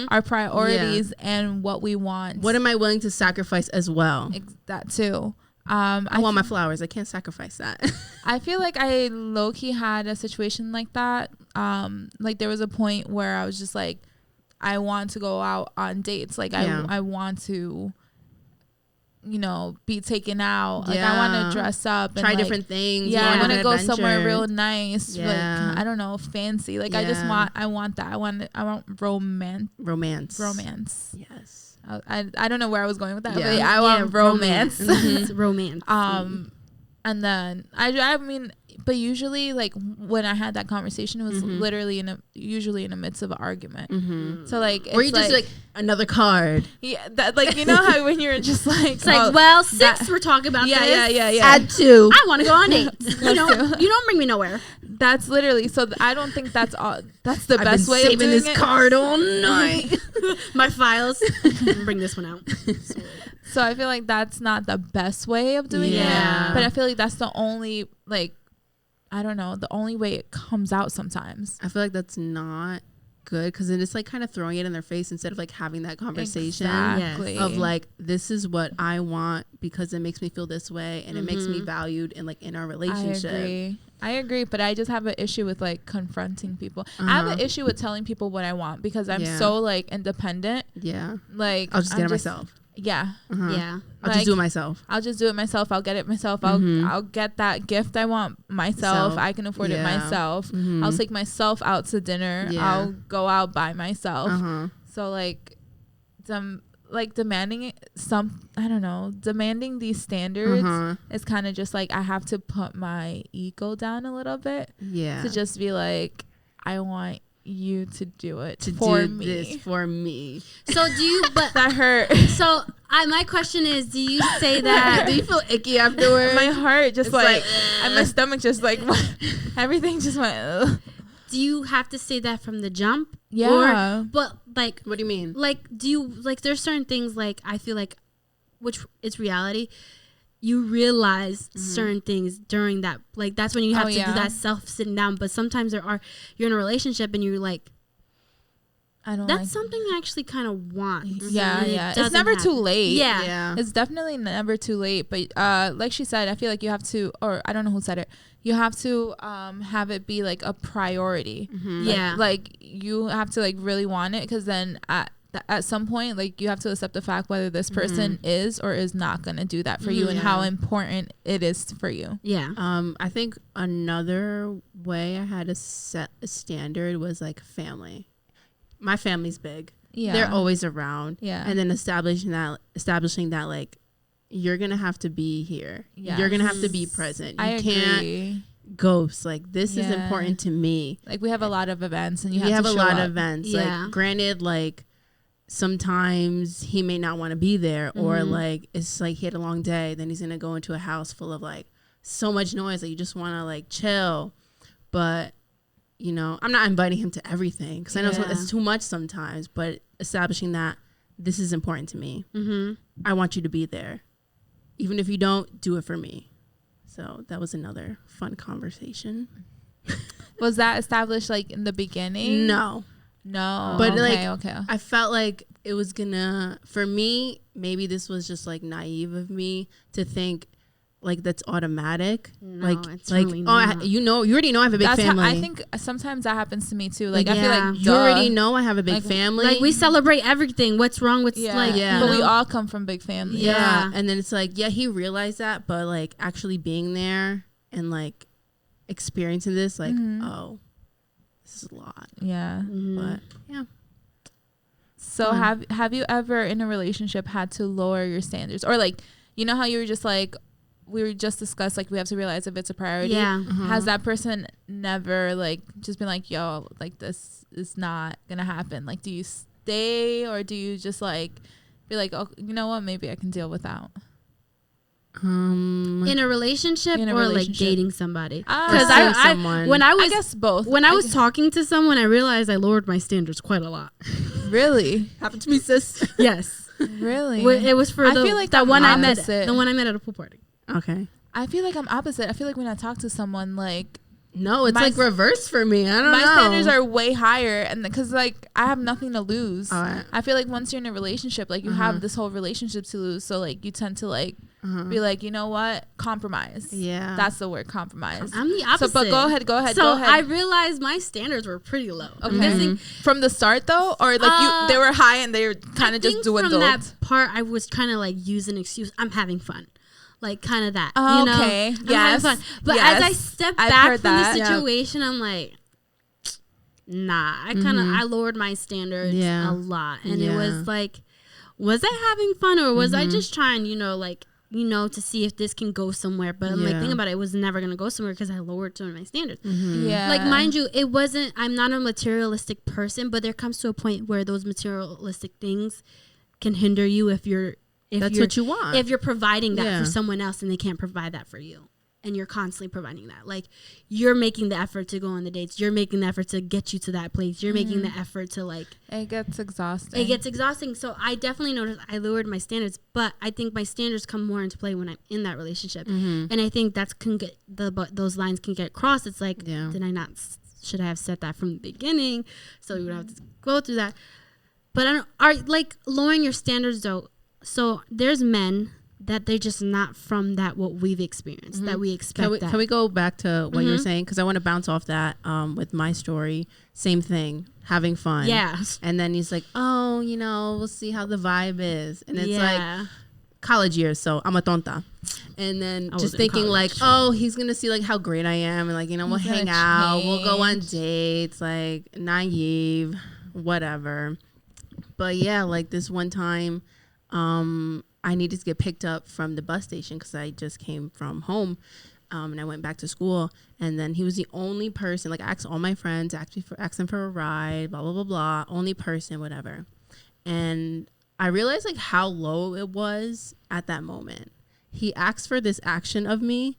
Our priorities and what we want. What am I willing to sacrifice as well? That too. I want my flowers. I can't sacrifice that. I feel like I low-key had a situation like that. Like there was a point where I was just like, I want to go out on dates. Like I want to, you know, be taken out. Like I want to dress up and try different things. Yeah, I want to go somewhere real nice. Yeah. Like I don't know, fancy. Like I want that. I want romance. Yes. I don't know where I was going with that. But I want romance. Romance. And then I mean, but usually like when I had that conversation, it was literally usually in the midst of an argument. So like, or you just like another card. Yeah, that, like, you know how when you're just like, it's like, well, since we're talking about this, add 2. I want to go on dates. You don't bring me nowhere. That's literally. So I don't think that's all. That's the best way of doing this it. card all night. My files. Bring this one out. So I feel like that's not the best way of doing it. But I feel like that's the only, like, I don't know, the only way it comes out sometimes. I feel like that's not good because then it's like kind of throwing it in their face instead of like having that conversation of like, this is what I want because it makes me feel this way and it makes me valued in like in our relationship. I agree, but I just have an issue with like confronting people. I have an issue with telling people what I want because I'm so like independent. Yeah. Like I'll just get it myself. Yeah. Yeah. I'll just do it myself. I'll just do it myself. I'll get it myself. I'll get that gift I want myself. I can afford it myself. I'll take myself out to dinner. I'll go out by myself. So like demanding demanding these standards is kind of just like I have to put my ego down a little bit. Yeah. To just be like, I want you to do it for me. So do you? But that hurt. So my question is, do you say that? Do you feel icky afterwards? My heart just like and my stomach just like everything just went. Ugh. Do you have to say that from the jump? Yeah. But like, what do you mean? Like, do you like? There's certain things like I feel like, which is reality. You realize certain things during that, like that's when you have to do that self sitting down. But sometimes you're in a relationship and you're like, I don't. That's something I actually kind of want. Yeah. It's never too late. Yeah. It's definitely never too late. But like she said, I feel like you have to, or I don't know who said it. You have to have it be like a priority. Like you have to like really want it because then at some point, like you have to accept the fact whether this person is or is not going to do that for you and how important it is for you. Yeah. I think another way I had to set a standard was like family. My family's big. Yeah. They're always around. Yeah. And then establishing that like, you're going to have to be here. Yes. You're going to have to be present. You can't ghost. Like, this is important to me. Like, we have a lot of events and you have to show up. A lot of events. Like, granted, like, sometimes he may not want to be there or like it's like he had a long day, then he's gonna go into a house full of like so much noise that you just want to like chill. But you know, I'm not inviting him to everything because I know it's too much sometimes, but establishing that this is important to me. I want you to be there even if you don't do it for me. So that was another fun conversation. Was that established like in the beginning? No, but I felt like it was gonna, for me, maybe this was just like naive of me to think like that's automatic. No, like it's like really not. You already know I have a big family. I think sometimes that happens to me too. Like I feel like you already know I have a big family. Like we celebrate everything. What's wrong with but we all come from big families. Yeah, and then it's like he realized that, but like actually being there and like experiencing this, like oh. This is a lot. Yeah. But yeah. So have you ever in a relationship had to lower your standards? Or like, you know how you were just like, we were just discussed, like we have to realize if it's a priority. Yeah. Has that person never like just been like, yo, like this is not gonna happen? Like, do you stay or do you just like be like, oh, you know what, maybe I can deal without? In a relationship or like dating somebody? Because I guess both. When I was talking to someone, I realized I lowered my standards quite a lot. Really? Happened to me, sis. Yes. Really? It was for the one I met at a pool party. Okay. I feel like I'm opposite. I feel like when I talk to someone, like No, it's like reverse for me. I don't know. My standards are way higher, and because like I have nothing to lose. I feel like once you're in a relationship, like you have this whole relationship to lose, so like you tend to like be like, you know what, compromise. Yeah, that's the word, compromise. I'm the opposite. So, but go ahead. So I realized my standards were pretty low. Okay, from the start though, or like they were high and they were kind of just doing from that part. I was kind of like use an excuse. I'm having fun. Like kind of that, you know? Okay, yes. But as I step back from the situation, I'm like, nah. I lowered my standards a lot, and it was like, was I having fun or was I just trying, to see if this can go somewhere? But I'm like, thinking about it, it was never gonna go somewhere because I lowered some of my standards. Yeah, like mind you, it wasn't. I'm not a materialistic person, but there comes to a point where those materialistic things can hinder you if that's what you want. If you're providing that for someone else and they can't provide that for you, and you're constantly providing that, like you're making the effort to go on the dates, you're making the effort to get you to that place, you're making the effort to like. It gets exhausting. So I definitely noticed I lowered my standards, but I think my standards come more into play when I'm in that relationship, and I think those lines can get crossed. It's like, should I have said that from the beginning, so you would have to go through that? But are like lowering your standards though. So there's men that they're just not from that what we've experienced that we expect. Can we go back to what you were saying? Because I want to bounce off that with my story. Same thing, having fun. Yeah. And then he's like, oh, we'll see how the vibe is. And it's like college years, so I'm a tonta. And then just thinking like, oh, he's going to see like how great I am. And like, we'll hang out. We'll go on dates, like naive, whatever. But yeah, like this one time, I needed to get picked up from the bus station because I just came from home, and I went back to school. And then he was the only person. Like I asked all my friends, asked them for a ride, blah blah blah blah. Only person, whatever. And I realized like how low it was at that moment. He asked for this action of me.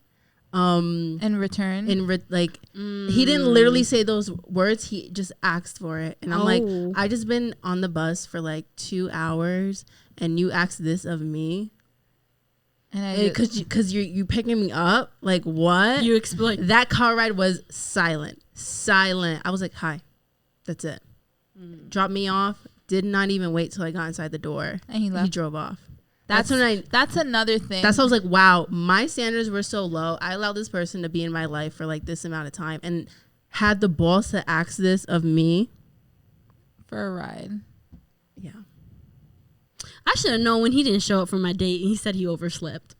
In return, he didn't literally say those words. He just asked for it, and I'm like, I just been on the bus for like 2 hours, and you asked this of me, and because you picking me up, like what? You explain. That car ride was silent. I was like, hi, that's it. Dropped me off. Did not even wait till I got inside the door, and he left. He drove off. That's another thing. That's how I was like, wow, my standards were so low. I allowed this person to be in my life for like this amount of time and had the balls to ask this of me for a ride. Yeah. I should have known when he didn't show up for my date and he said he overslept.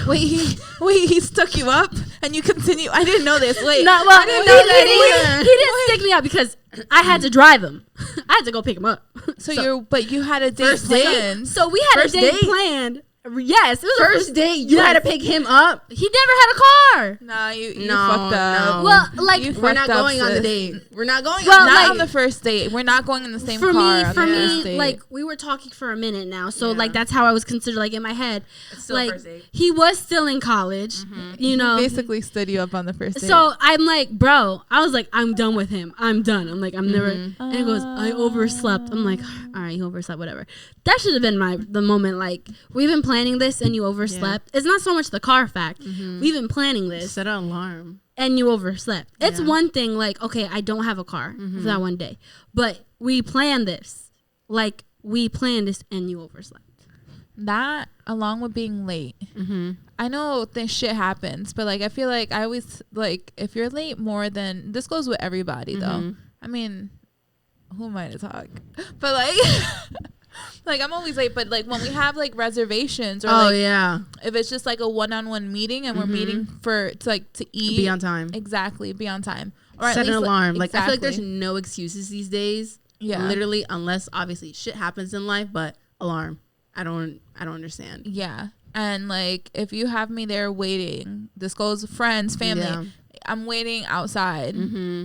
Wait, he stuck you up and you continue. I didn't know this. Wait, no, well, I didn't know that either. He didn't stick me up because I had to drive him. I had to go pick him up. So you had a date planned. So we had a date planned. Yes, it was first date. You had to pick him up. He never had a car. Nah, you fucked up. No. Well, like we're not going on the date. We're not going. Not on the first date. We're not going in the same car. For me, like we were talking for a minute now, so like that's how I was considered. Like in my head, like he was still in college. He basically stood you up on the first date. So I'm like, bro, I was like, I'm done with him. I'm done. I'm like, I'm never. And he goes, I overslept. I'm like, all right, he overslept. Whatever. That should have been the moment. Like we've been planning this and you overslept. It's not so much the car fact. We've been planning this. Set an alarm. And you overslept. It's one thing like, okay, I don't have a car for that one day. But we planned this. Like we planned this and you overslept. That along with being late. I know this shit happens, but like I feel like I always like if you're late more than this goes with everybody though. I mean, who am I to talk? But like like I'm always late, but like when we have like reservations or if it's just like a one-on-one meeting and we're meeting to eat, be on time. Exactly, be on time. Or set an alarm. Like I feel like there's no excuses these days. Yeah, literally, unless obviously shit happens in life, but alarm. I don't understand. Yeah, and like if you have me there waiting, this goes friends, family. Yeah. I'm waiting outside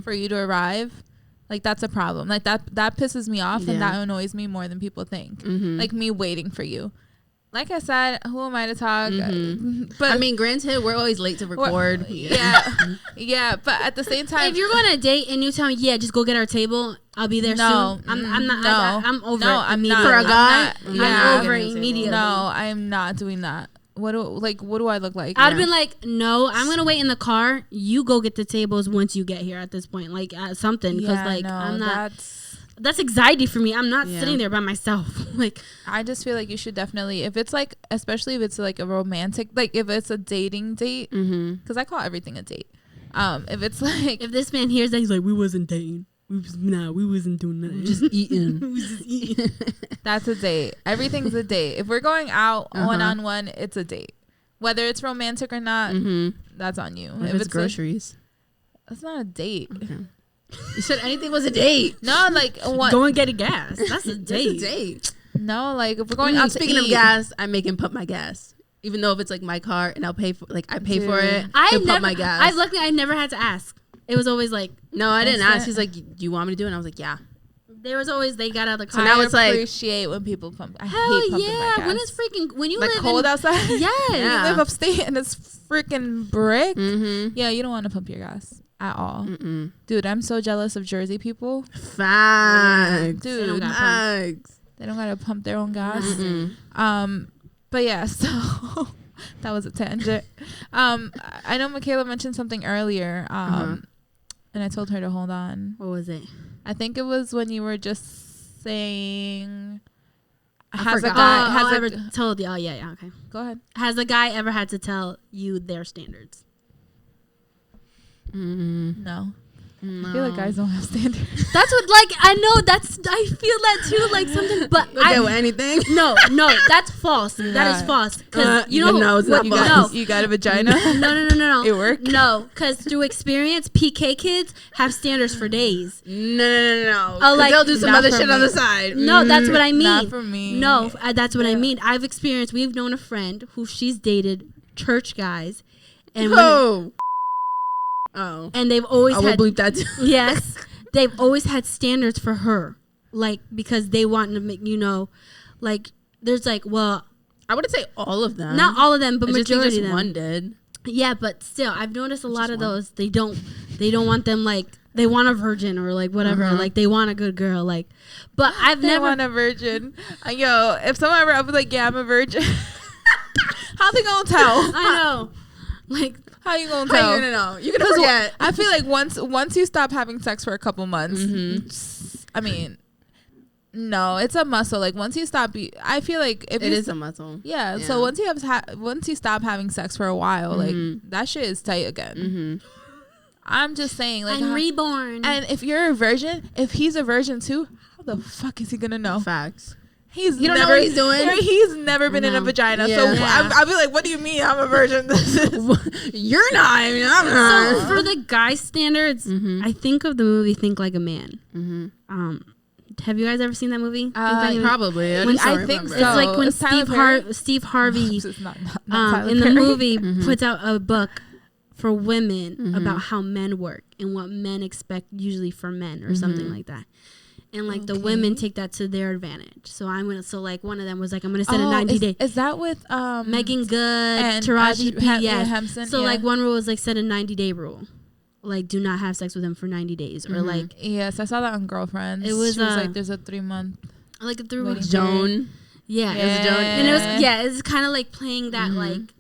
for you to arrive. Like that's a problem. Like that pisses me off and that annoys me more than people think. Like me waiting for you. Like I said, who am I to talk? But I mean, granted, we're always late to record. Yeah. But at the same time, if you're going on a date and you tell me, just go get our table, I'll be there soon. I'm not. I'm over it. I'm not. For a guy, I'm over it immediately. No, I am not doing that. what do I look like? I'd been like, no, I'm gonna wait in the car. You go get the tables once you get here. At this point, like something, because I'm not. That's anxiety for me. I'm not sitting there by myself. Like, I just feel like you should definitely, if it's like, especially if it's like a romantic, like if it's a dating date, because I call everything a date. If it's like, if this man hears that, he's like, we wasn't dating. We wasn't doing nothing. Just eating. We was just eating. That's a date. Everything's a date. If we're going out one-on-one, it's a date. Whether it's romantic or not, that's on you. If it's groceries. That's not a date. Okay. You said anything was a date. No, like what? Go and get a gas. That's a date. That's a date. No, like if we're going out speaking of gas, I make him pump my gas. Even though if it's like my car and I'll pay for, like I pay for it, he'll pump my gas. I never had to ask. It was always like, no, I didn't ask. He's like, do you want me to do it? And I was like, yeah. There was always, they got out of the car. So now it's like, appreciate when people pump. I hell hate pumping my gas. When it's freaking, when you like live cold outside. Yes. You live upstate and it's freaking brick. Yeah, you don't want to pump your gas at all. Dude, I'm so jealous of Jersey people. Facts. Dude, facts. They don't gotta pump their own gas. But yeah, so that was a tangent. I know Michaela mentioned something earlier. And I told her to hold on. What was it? I think it was when you were just saying, has a guy ever told you? Oh yeah, okay. Go ahead. Has a guy ever had to tell you their standards? No. I feel like guys don't have standards. That's what, like, I know I feel that too, like something, but I with anything. No, that's false. That is false. Because you know, no, it's not false. You got a vagina? No. It worked? No, because through experience, PK kids have standards for days. No. Oh, like, they'll do some other shit on the side. No, that's what I mean. Not for me. No, that's what I mean. We've known a friend who she's dated church guys, and and they've always had, bleep that too. Yes, they've always had standards for her, like, because they want to make, like, there's like, well, I wouldn't say all of them, not all of them, but majority just of them. One did. Yeah, but still, I've noticed a lot of those. They don't want them, like, they want a virgin or like whatever, like they want a good girl, like. But I've never want a virgin. Yo, if someone ever, I'll be like, yeah, I'm a virgin. How they gonna tell? I know, like. How you gonna tell? How you gonna know? You're gonna forget. I feel like once you stop having sex for a couple months, I mean, no, it's a muscle. Like once you stop, I feel like if it is a muscle. Yeah. So once you stop having sex for a while, like that shit is tight again. I'm just saying, like, I'm reborn. And if you're a virgin, if he's a virgin too, how the fuck is he gonna know? Facts. You don't know what he's doing. He's never been in a vagina, so I'll be like, "What do you mean I'm a virgin?" You're not. I mean, I'm not. So for the guy standards, I think of the movie Think Like a Man. Have you guys ever seen that movie? Probably. I think so. It's like when Steve Harvey in the movie puts out a book for women about how men work and what men expect usually for men or something like that. And like the women take that to their advantage. So like one of them was like, I'm gonna set a 90-day. Is that with Megan Good and Taraji P? Yes. So like one rule was like set a 90-day rule, like do not have sex with him for 90 days or like. Yes, I saw that on Girlfriends. It was like there's a 3 month. Like a 3 month. Joan. Yeah, it was Joan, and it was it's kind of like playing that like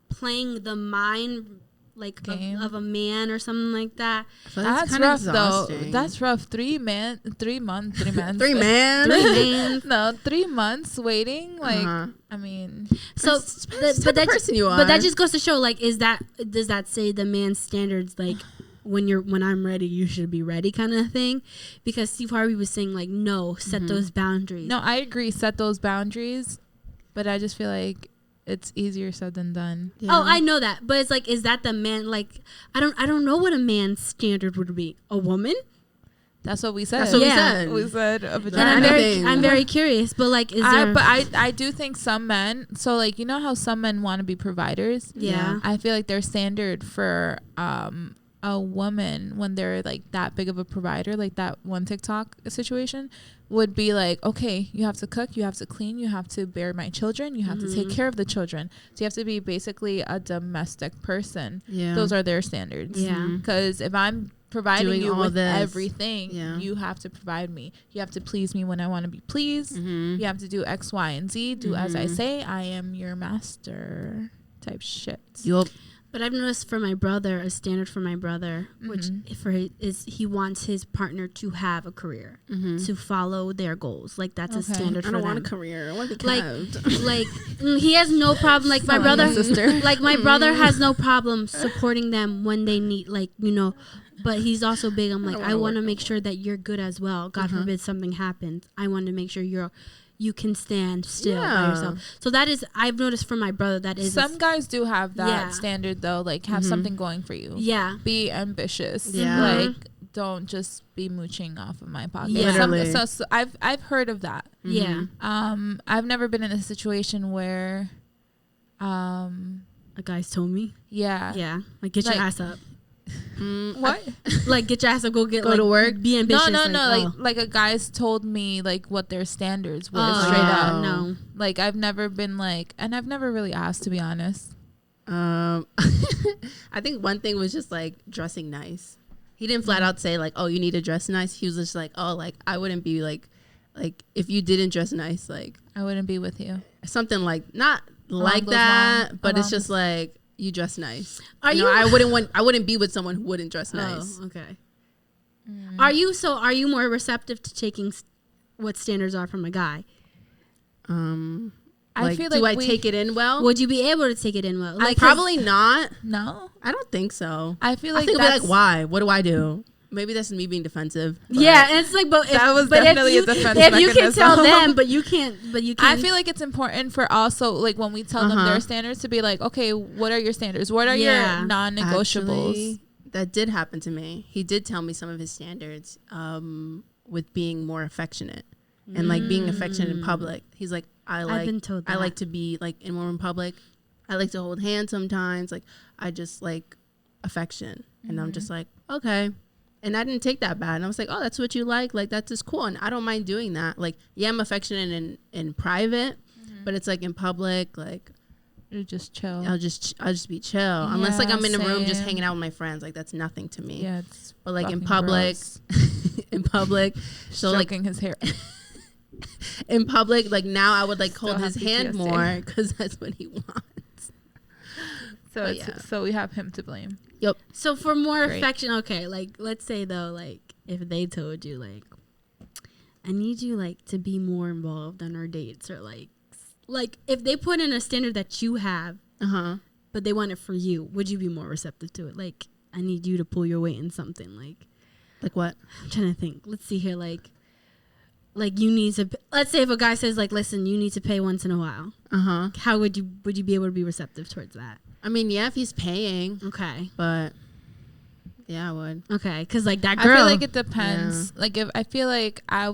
playing the mind. Like of a man or something like that. So that's rough though. That's rough. 3 months. 3 months. 3 months. No, 3 months waiting. Like I mean, so but that person you are. But that just goes to show, like, does that say the man's standards, like when I'm ready, you should be ready, kind of thing? Because Steve Harvey was saying like, no, set those boundaries. No, I agree. Set those boundaries, but I just feel like it's easier said than done. Yeah. Oh, I know that, but it's like, is that the man? Like, I don't know what a man's standard would be. A woman? That's what we said. That's what we said. We said a vagina. And I'm very curious, but like, I do think some men. So like, you know how some men want to be providers. Yeah. I feel like their standard for a woman when they're like that big of a provider, like that one TikTok situation, would be like, okay, you have to cook, you have to clean, you have to bear my children, you have to take care of the children. So you have to be basically a domestic person. Yeah. Those are their standards. Yeah. Because if I'm providing doing you all with this. everything. Yeah. You have to provide me. You have to please me when I want to be pleased. You have to do X, Y, and Z. Do as I say. I am your master type shit. Yup. But I've noticed for my brother, a standard for my brother, which is he wants his partner to have a career, to follow their goals. Like that's a standard for them. I don't want a career. I want to be like he has no problem. Like my brother, like my brother has no problem supporting them when they need, like, you know. But he's also big. I'm like, I want to make sure that you're good as well. God forbid something happens. I want to make sure you can stand still by yourself. So that is, I've noticed from my brother, that is some guys do have that standard though, like have something going for you. Yeah. Be ambitious. Yeah. Like don't just be mooching off of my pocket. Yeah. Literally. So I've heard of that. Yeah. I've never been in a situation where A guy's told me. yeah. Yeah. Like get your Like- ass up. What? Like get your ass up, go to work. Be ambitious. No. Like a guy's told me like what their standards were straight yeah. up. No. Like I've never been like, and I've never really asked, to be honest. I think one thing was just like dressing nice. He didn't flat out say like, oh, you need to dress nice. He was just like, oh, like I wouldn't be like if you didn't dress nice, like I wouldn't be with you. something like not like those that, lines, but it's along just like you dress nice. Are you know, I wouldn't be with someone who wouldn't dress nice. Oh, okay. Are you more receptive to taking what standards are from a guy? I feel like do I take it in well? Would you be able to take it in well? Like probably not. No. I don't think so. I feel like I think I'd be that's like, why? What do I do? Maybe that's me being defensive. Yeah, and it's like, that was but definitely if a defense if you can mechanism. tell them, but you can't. I feel like it's important for also like when we tell them their standards to be like, okay, what are your standards? What are your non-negotiables? Actually, that did happen to me. He did tell me some of his standards with being more affectionate and like being affectionate in public. He's like, I've been told that. I like to be like in more in public. I like to hold hands sometimes. Like I just like affection, and I'm just like, okay. And I didn't take that bad. And I was like, oh, that's what you like? Like, that's just cool. And I don't mind doing that. Like, yeah, I'm affectionate in private, but it's like in public, like, You just chill. I'll just be chill. Unless like I'm in a room just hanging out with my friends. Like, that's nothing to me. Yeah, it's But like in fucking public, so like stroking his hair. in public, like now I would like Still hold have his hand PTSD. more because that's what he wants. So But it's, yeah. so we have him to blame. Yep. So for more Great. affection, okay, like let's say though, like if they told you like, I need you like to be more involved on our dates, or like if they put in a standard that you have, but they want it for you, would you be more receptive to it? Like, I need you to pull your weight in something. Like what? I'm trying to think. Let's see here. Like you need to. Let's say if a guy says like, listen, you need to pay once in a while. How would you be able to be receptive towards that? I mean, yeah, if he's paying, Okay. but yeah, I would. Okay, because like that girl. I feel like it depends. Like if I feel like I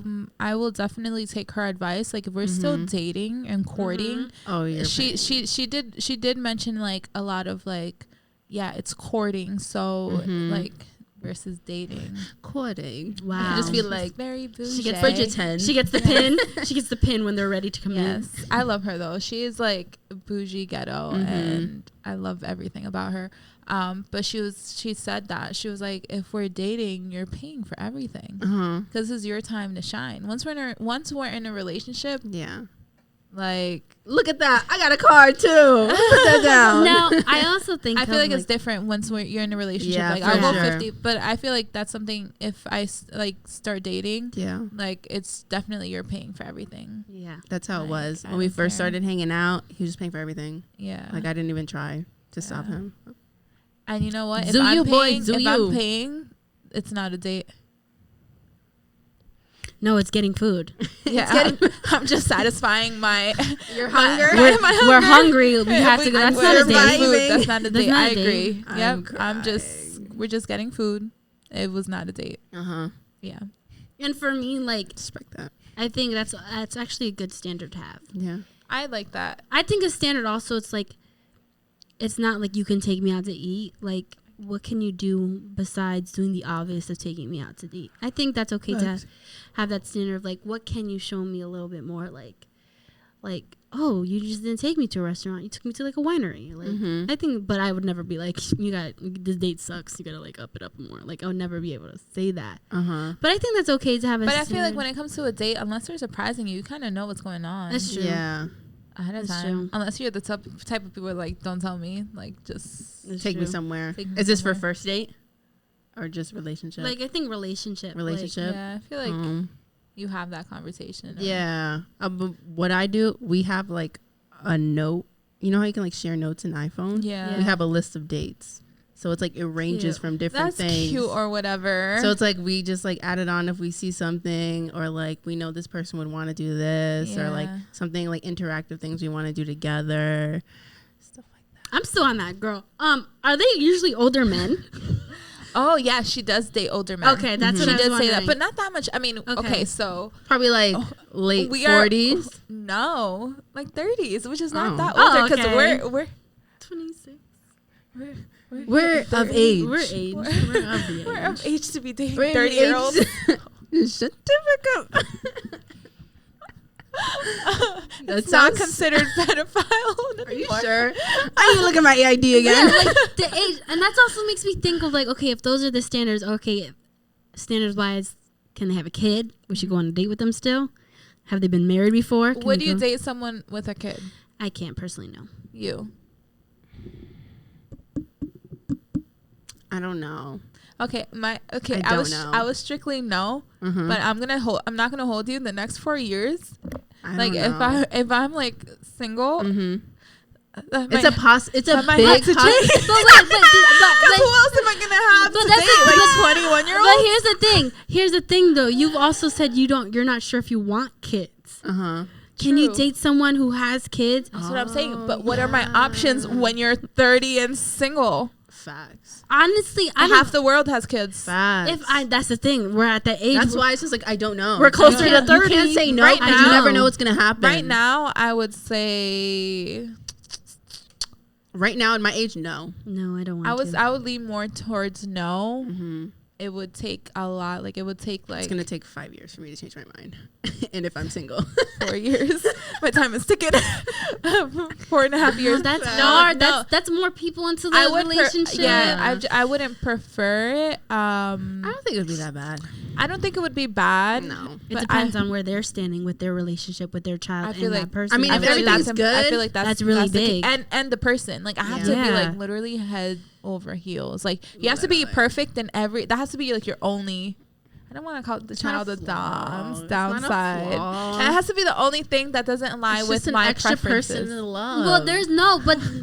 will definitely take her advice. Like if we're still dating and courting, Oh, yeah. she did mention like a lot of like, yeah, it's courting. So like versus dating. Courting. Wow. I just feel like Very bougie. she gets Bridgerton. She gets the pin. She gets the pin when they're ready to come in. Yes, I love her though. She is like bougie ghetto, and I love everything about her. But she said that she was like, if we're dating, you're paying for everything because this is your time to shine. Once we're in a relationship, Yeah. like Look at that. I got a card too. Put that down. No, I also think I feel like it's different once you're in a relationship. Yeah, like for I'll go sure. 50, but I feel like that's something if I start dating, Yeah. like it's definitely you're paying for everything. Yeah. That's how it Like, was. I When we don't first care. started hanging out, he was just paying for everything. Yeah, Like I didn't even try to stop Yeah. him. and you know what? Do you, boy, do if you. I'm paying, it's not a date. No, it's getting food. Yeah, I'm just satisfying my Your hunger? We're hungry. We have to go. That's not a We're buying date. food. That's not a That's date. not I a date. agree. I'm Yep. We're just getting food. It was not a date. Yeah. And for me, like, Respect that. I think that's actually a good standard to have. Yeah. I like that. I think a standard also, it's like, it's not like you can take me out to eat. Like, what can you do besides doing the obvious of taking me out to eat? I think that's okay to have that standard of like, what can you show me a little bit more? Like like, oh, you just didn't take me to a restaurant. You took me to like a winery. Like, I think, but I would never be like, this date sucks. You gotta like up it up more. Like, I would never be able to say that. But I think that's okay to have. But I feel like when it comes to a date, unless they're surprising you kind of know what's going on. That's true. Yeah. Ahead of time. True. Unless you're the type of people like, don't tell me. Like, just take me somewhere. Is this for first date or just relationship? Like, I think relationship. Like, yeah, I feel like you have that conversation. Yeah. What I do, we have like a note. You know how you can like share notes in iPhone? Yeah. We have a list of dates. So it's like it ranges from different things. That's cute or whatever. So it's like we just like add it on if we see something, or like we know this person would want to do this, or like something like interactive things we want to do together. Stuff like that. I'm still on that, girl. Are they usually older men? Oh yeah, she does date older men. Okay, that's what she I was did wondering. say that, but not that much. I mean, okay so probably like late 40s. No, like 30s, which is not that older because we're 26. We're of age. We're of age to be dating 30-year-olds. Certificate. It's not considered pedophile. Are you sure? I need to look at my EID again. Yeah, like the age, and that also makes me think of like, okay, if those are the standards, okay, standards wise, can they have a kid? Would you go on a date with them still? Have they been married before? Would you date someone with a kid? I can't personally know. You. I don't know. Okay, I was strictly no, but I'm not gonna hold you the next 4 years. Like if I'm like single, it's a big but who else am I gonna have to date? Like 21-year-olds. But here's the thing though. You've also said you're not sure if you want kids. Can you date someone who has kids? That's what I'm saying. But what are my options when you're 30 and single? Facts. Honestly, half the world has kids. Facts. That's the thing. We're at that age. That's why it's just like I don't know. We're closer to 30. You can't say no right because now, you never know what's gonna happen. Right now, I would say. Right now, at my age, no. No, I don't want to. I would lean more towards no. It would take a lot. Like it would take like. It's gonna take 5 years for me to change my mind. And if I'm single, 4 years. My time is ticking. 4.5 years. That's hard. No. That's more people into the relationship. I wouldn't prefer it. I don't think it would be that bad. I don't think it would be bad. No, it depends on where they're standing with their relationship with their child and that person. I mean, if everything's good, I feel like that's really big. And the person, like I have to be like literally head over heels. Like you have to be perfect in that has to be like your only. I don't want to call the child a downside. And it has to be the only thing that doesn't lie with my extra preferences. Person to love. Well,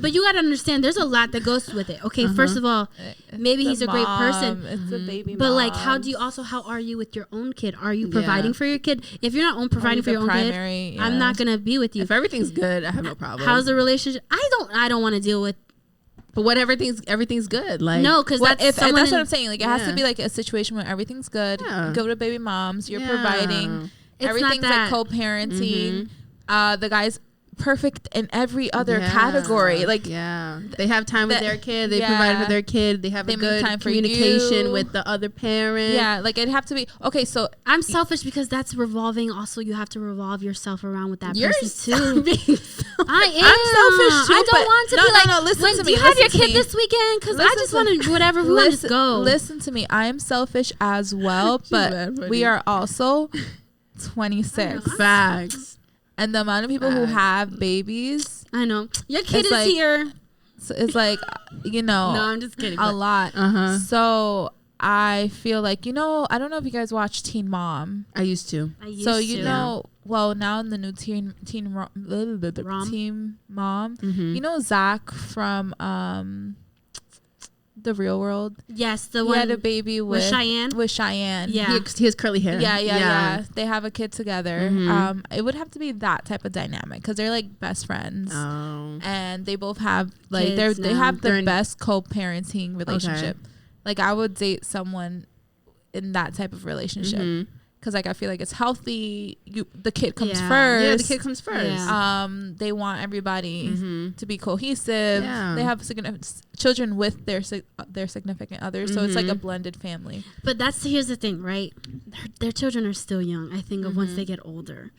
but you got to understand, there's a lot that goes with it. Okay, first of all, maybe he's a great person. It's a baby but mom. like, how are you with your own kid? Are you providing for your kid? If you're not providing for your own kid, I'm not gonna be with you. If everything's good, I have no problem. How's the relationship? I don't want to deal with. But what everything's good. Like no, because that's what I'm saying. Like it has to be like a situation where everything's good. You go to baby moms. You're providing. Everything's like co-parenting. The guy's perfect in every other category. Like they have time with their kid. They provide for their kid. They have a good time communication with the other parent. Yeah, like it'd have to be okay. So I'm selfish because that's revolving. Also, you have to revolve yourself around with that person too. I am. I'm selfish too. I don't want to be like, no. Listen to me. Do you have your kid this weekend? Because I just want to whatever. We want to just go. Listen to me. I am selfish as well, but we are also 26. Facts. And the amount of people who have babies, I know your kid is here. So it's like, no, I'm just kidding. A lot. So I feel like, I don't know if you guys watch Teen Mom. I used to. Well, now in the new Teen Mom, you know Zach from The Real World. Yes, he had a baby with Cheyenne. Yeah, he has curly hair. Yeah. They have a kid together. It would have to be that type of dynamic because they're like best friends, and they both have like they have the best co-parenting relationship. Okay. Like I would date someone in that type of relationship. Because like I feel like it's healthy. The kid comes first. Yeah, the kid comes first. Yeah. They want everybody to be cohesive. Yeah. They have children with their significant others, so it's like a blended family. But here's the thing, right? Their children are still young. I think of once they get older.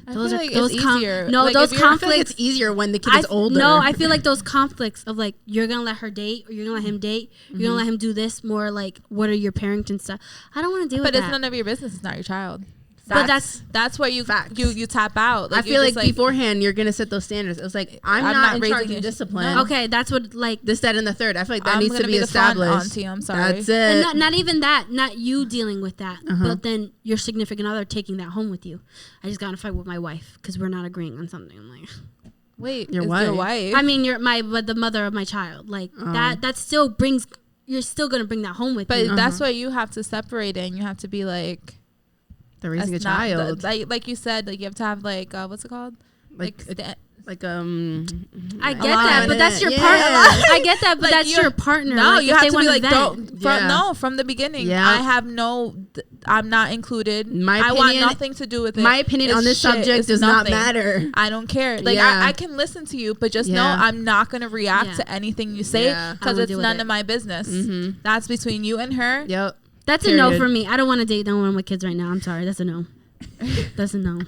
Those are like those it's easier. No, like those I feel like conflicts. it's easier when the kid is older. No, I feel like those conflicts of like you're gonna let her date or you're gonna let him date. You're gonna let him do this more. Like what are your parenting stuff? I don't want to deal with that. But it's none of your business. It's not your child. But that's where you tap out. Like, I feel like beforehand you're gonna set those standards. It was like I'm not in charge of discipline. No. Okay, that's what like this, that, and the third. I feel like that I'm needs to be the established. fun auntie, I'm sorry. That's it. And not even that. Not you dealing with that, but then your significant other taking that home with you. I just got in a fight with my wife because we're not agreeing on something. I'm like, wait, your wife? I mean, the mother of my child. Like that still brings. You're still gonna bring that home with you. But that's why you have to separate it. And you have to be like. They're raising a child. Like you said, like you have to have like what's it called? I get that, but that's your partner. I get that, but that's your partner. No, like, you have to be like, from the beginning. Yeah. I have I'm not included. I want nothing to do with it. My opinion on this subject does not matter. I don't care. Like I can listen to you, but just know I'm not going to react to anything you say because it's none of my business. That's between you and her. Yep. That's a no for me. I don't want to date no one with kids right now. I'm sorry. That's a no. That's a no.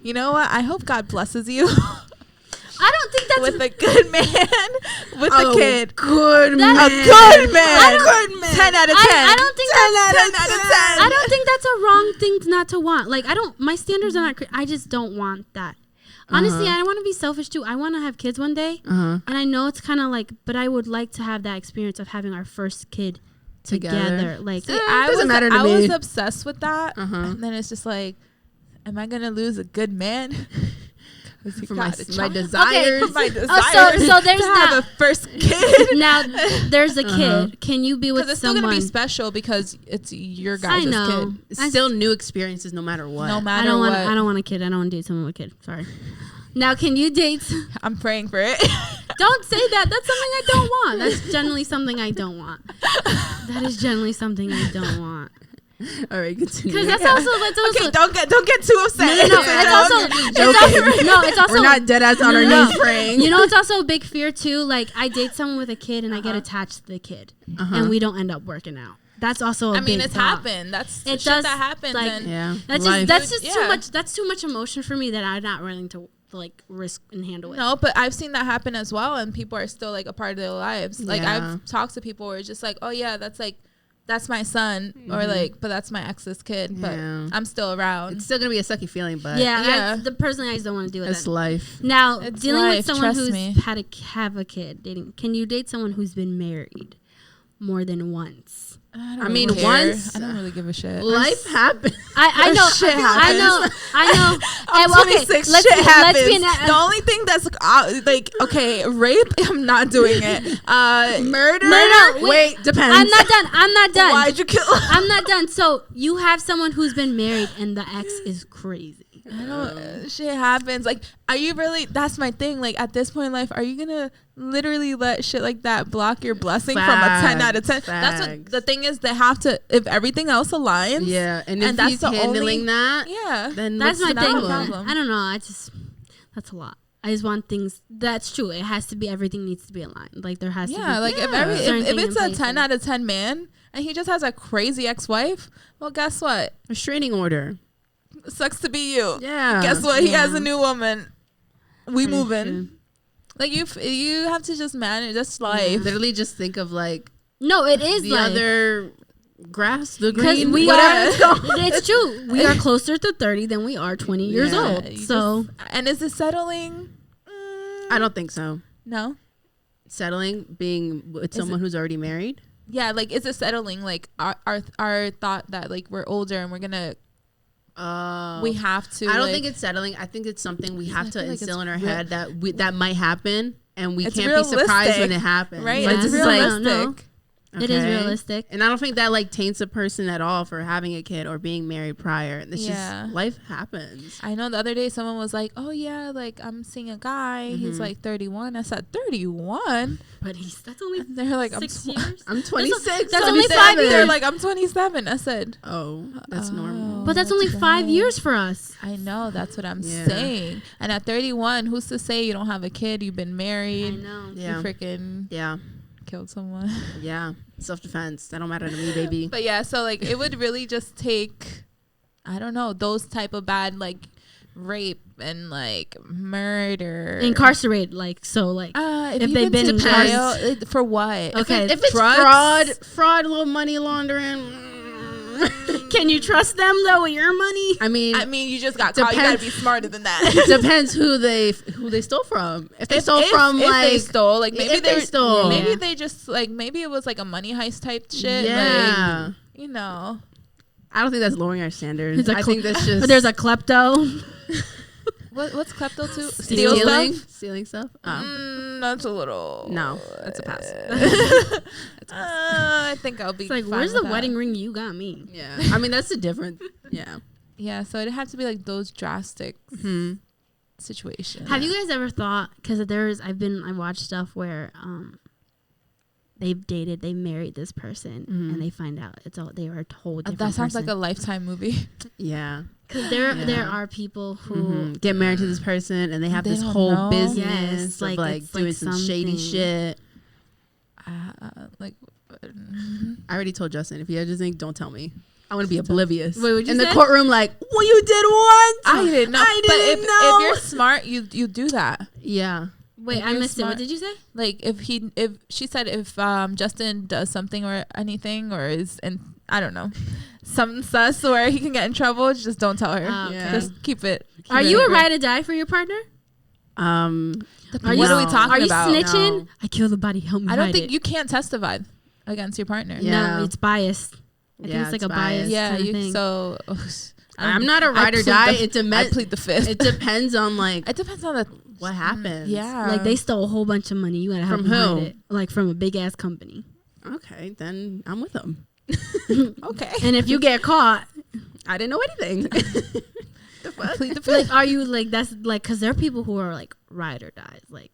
You know what? I hope God blesses you. I don't think that's with a good man with a kid. Good man. A good man. Good man. 10 out of 10. I don't think 10 out of 10. I don't think that's a wrong thing not to want. Like my standards are not. I just don't want that. Honestly, I want to be selfish too. I want to have kids one day, and I know it's kind of like, but I would like to have that experience of having our first kid together. Like I was obsessed with that, and then it's just like, am I gonna lose a good man? For my desires. Okay. For my desires. So there's to have a first kid. Now there's a kid. Can you be with someone? It's still gonna be special because it's your guys' kid. It's still new experiences, no matter what. No matter what. I don't want a kid. I don't want to date someone with a kid. Sorry. Now, can you date? I'm praying for it. Don't say that. That's something I don't want. That's generally something I don't want. That is generally something I don't want. All right, continue. Because that's also okay. Don't get too upset. No. It's also we're not dead ass on our knees praying. You know, it's also a big fear too. Like I date someone with a kid and I get attached to the kid, and we don't end up working out. That's also a big it's thought. happened. That's it shit does, that happens. Like, and that's just too much. That's too much emotion for me that I'm not willing to like risk and handle it. No, but I've seen that happen as well, and people are still like a part of their lives. Like I've talked to people where it's just like, oh yeah, that's my son, or like, but that's my ex's kid, but I'm still around. It's still gonna be a sucky feeling, but personally I just don't want to deal with it's that. life. Now, it's dealing life, with someone who's have a kid, dating. Can you date someone who's been married more than once? I mean, once. I don't really give a shit. Life happens. I know. Shit happens. I know. I'm 26. Shit happens. The only thing that's like, okay, rape. I'm not doing it. Murder. No. Wait, depends. I'm not done. Why'd you kill? I'm not done. So you have someone who's been married and the ex is crazy. I don't. Shit happens. Like, are you really? That's my thing. Like, at this point in life, are you gonna literally let shit like that block your blessing from a 10 out of 10? That's what the thing is. They have to. If everything else aligns, and if that's he's the handling that, then that's my thing. Problem. I don't know. That's a lot. I just want things. That's true. It has to be. Everything needs to be aligned. Like there has to be. Like if it's a 10 out of 10 man and he just has a crazy ex-wife, well, guess what? Restraining order. Sucks to be you. Yeah. Guess what? He has a new woman. We moving. True. Like you have to just manage. That's life. Literally, just think of like. No, it is the life. Other grass, the green. It's true. We are closer to 30 than we are 20 years old. So, and is it settling? I don't think so. No. Settling, being with someone who's already married. Yeah, like is it settling? Like our thought that like we're older and we're gonna. We have to. I don't think it's settling. I think it's something we have to instill in our head that might happen, and we can't be surprised when it happens. Right? Yeah. It's realistic. No. Okay. It is realistic. And I don't think that like taints a person at all for having a kid or being married prior. It's just life happens. I know the other day someone was like, oh yeah, like I'm seeing a guy. He's like 31. I said 31? But that's only they're like 6 years. I'm 26. That's only 5 years. They're like, I'm 27. I said, oh, that's normal. But that's only 5 years for us. I know. That's what I'm saying. And at 31, who's to say you don't have a kid? You've been married. I know. You freaking killed someone. Yeah. Self-defense. That don't matter to me, baby. But yeah, so like it would really just take, I don't know, those type of bad like rape and like murder, incarcerated, like so, like if they've been in jail for what? Okay, if it's fraud, little money laundering. Can you trust them though with your money? I mean, you just got caught. You gotta be smarter than that. It depends who they stole from. If they stole from, if like, they stole, like maybe they stole, maybe they just like maybe it was like a money heist type shit. Yeah, like, you know. I don't think that's lowering our standards. I think that's just there's a klepto. What's klepto too? Stealing stuff. That's a little. No, that's a pass. I think I'll be. It's like, fine where's with the that. wedding ring you got me? Yeah, I mean that's a different. Yeah. Yeah, so it had to be like those drastic situations. Have you guys ever thought? Because I watched stuff where they've dated, they married this person, and they find out they are a whole different that sounds person. like a Lifetime movie. Yeah. Because there are people who get married to this person and they have this don't whole know. business Yes, of like doing some shady shit. Like, I already told Justin, if you ever think, don't tell me. I want to be oblivious. Wait, what'd you in say? the courtrum, like, well, you did what? I didn't know. I didn't know. If you're smart, you do that. Yeah. Wait, If I you're missed it. smart- What did you say? Like if she said if Justin does something or anything or is and I don't know something sus where he can get in trouble, just don't tell her. Yeah. Just keep it. Are you a ride or die for your partner? What Are are we talking Are you about? snitching? No. I killed the body. Help me. I don't hide think it. you can't testify against your partner. Yeah. No, it's biased. I think it's like a bias. Yeah, kinda you thing. so. I'm not a ride or die. I plead the fifth. It depends on like It depends on the what happens. Yeah, Like they stole a whole bunch of money. You gotta help From them hide who? it. Like from a big ass company. Okay, then I'm with them. okay. And if you get caught, I didn't know anything. The fuck? Plead the fifth. like, are you like that's like because there are people who are like ride or dies. Like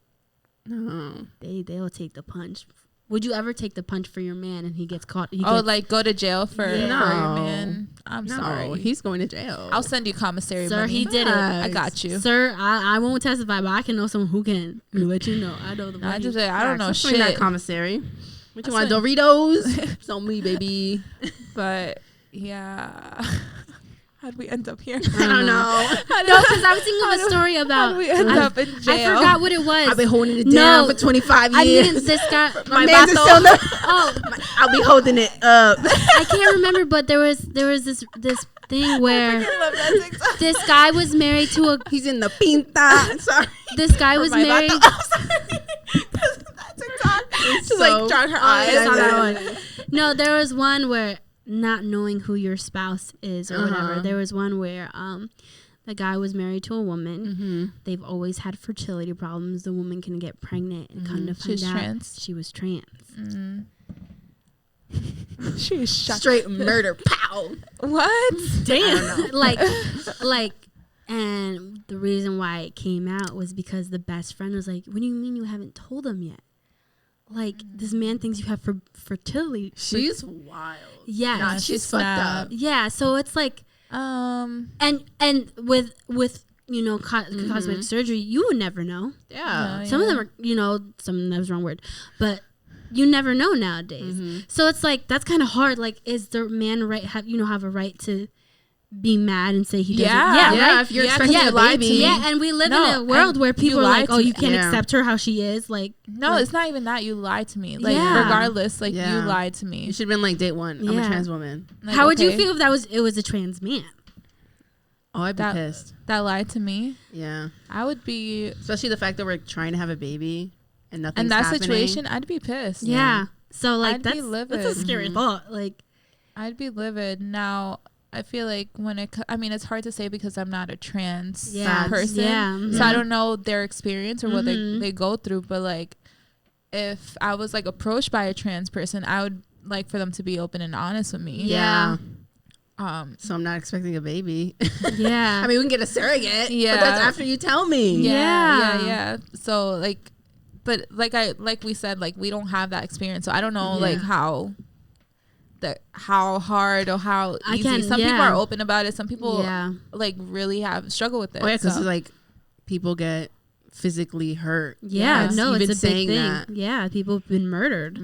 No. they'll take the punch. Would you ever take the punch for your man and he gets caught? Like go to jail for your No. man. I'm sorry. He's going to jail. I'll send you commissary Sir, money. he did it. I got you. Sir, I won't testify, but I can know someone who can. I'll let you know. I know the No, I money. just say I don't know Let's swing that shit. commissary. What you That's want, Doritos? It's on me, baby. But yeah. How'd we end up here? I don't know. No, because I was thinking of a story about. How'd we end up in jail? I forgot what it was. I've been holding it down No. for 25 years. I mean, this guy. My man's is still there. Oh, I'll be holding it up. I can't remember, but there was this thing where this guy was married to a. He's in the pinta. Sorry. This guy was married. She's like drawing her eyes yeah, on yeah, that yeah. one. No, there was one where not knowing who your spouse is or whatever. Uh-huh. There was one where the guy was married to a woman. Mm-hmm. They've always had fertility problems. The woman can get pregnant and come to She was find out trans? she was trans. She is shocked. Straight murder. Pow. What? Damn. like, and the reason why it came out was because the best friend was like, "What do you mean you haven't told him yet? Like, this man thinks you have fertility." She's wild. Yeah. Nah, she's fucked up. Yeah. So it's like, and with cosmetic surgery, you would never know. Yeah. No, Some of them are, that was the wrong word, but you never know nowadays. So it's like, that's kind of hard. Like, is the man have a right to be mad and say he doesn't? Yeah. Right? If you're Yeah, expecting you a lied to baby. me. Yeah, and we live No, in a world and where people you are like, lied "Oh, to you me." can't Yeah. accept her how she is." Like, No, it's not even that. You lied to me. Like, Yeah. regardless, like, Yeah. you lied to me. You should have been like, date one. I'm a Yeah. trans woman. Like, how would you okay, feel if it was a trans man? Oh, I'd be That- pissed. that lied to me? Yeah. I would be. Especially the fact that we're trying to have a baby and nothing's In that happening. situation, I'd be pissed. Yeah. So like I'd be that's a livid. scary thought. Like, I'd be livid. Now, I feel like it's hard to say because I'm not a trans Yeah. person. Yeah. So I don't know their experience or what Mhm. they go through. But like, if I was like approached by a trans person, I would like for them to be open and honest with me. Yeah. So I'm not expecting a baby. yeah. I mean, we can get a surrogate. Yeah. But that's after you tell me. Yeah. So like, but like we said, like we don't have that experience, so I don't know like how hard or how easy. Some people are open about it. Some people like really struggle with it. Oh yeah, because so. like people get physically hurt. Yeah, no, even it's a big saying thing. that. Yeah, people have been murdered.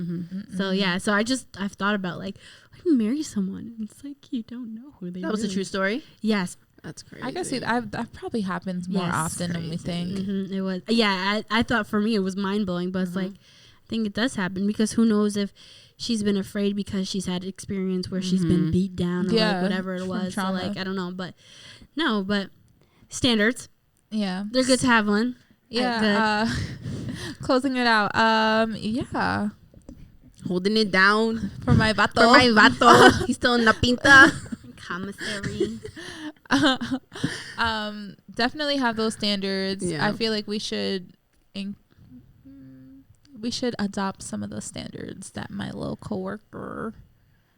So yeah, so I've thought about like, I marry someone. It's like you don't know who they. That was a true story. Yes, That's crazy. I can see that probably happens more often than we think. It was. Yeah, I thought for me it was mind blowing, but it's like, I think it does happen because who knows if she's been afraid because she's had experience where she's been beat down or like whatever it was. So like, I don't know, but standards. Yeah, they're good to have one. Yeah. Closing it out. Yeah. Holding it down for my vato. He's still in la pinta. Commissary. Definitely have those standards. Yeah. I feel like we should adopt some of the standards that my little coworker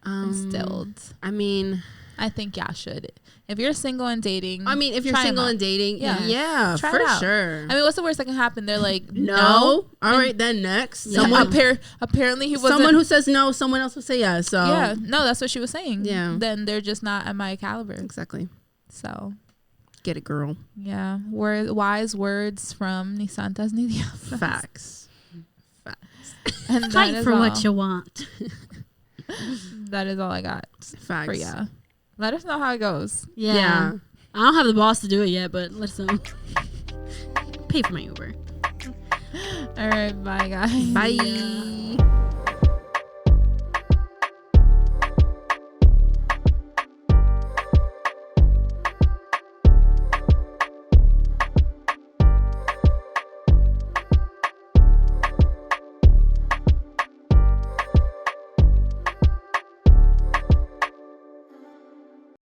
instilled. I mean, I think y'all should. If you're single and dating, I mean, if you're single and dating, yeah, try for it out. sure. I mean, what's the worst that can happen? They're like, no. All right, then next. Yeah. Apparently he was someone who says no, someone else will say yes. So yeah, no, that's what she was saying. Yeah, then they're just not at my caliber. Exactly. So get it, girl. Yeah, wise words from Ni Santas Ni Diablas. Facts. And fight for what you want. That is all I got. Facts. For ya. Let us know how it goes. Yeah. I don't have the boss to do it yet, but let us know. Pay for my Uber. All right, bye guys. Bye.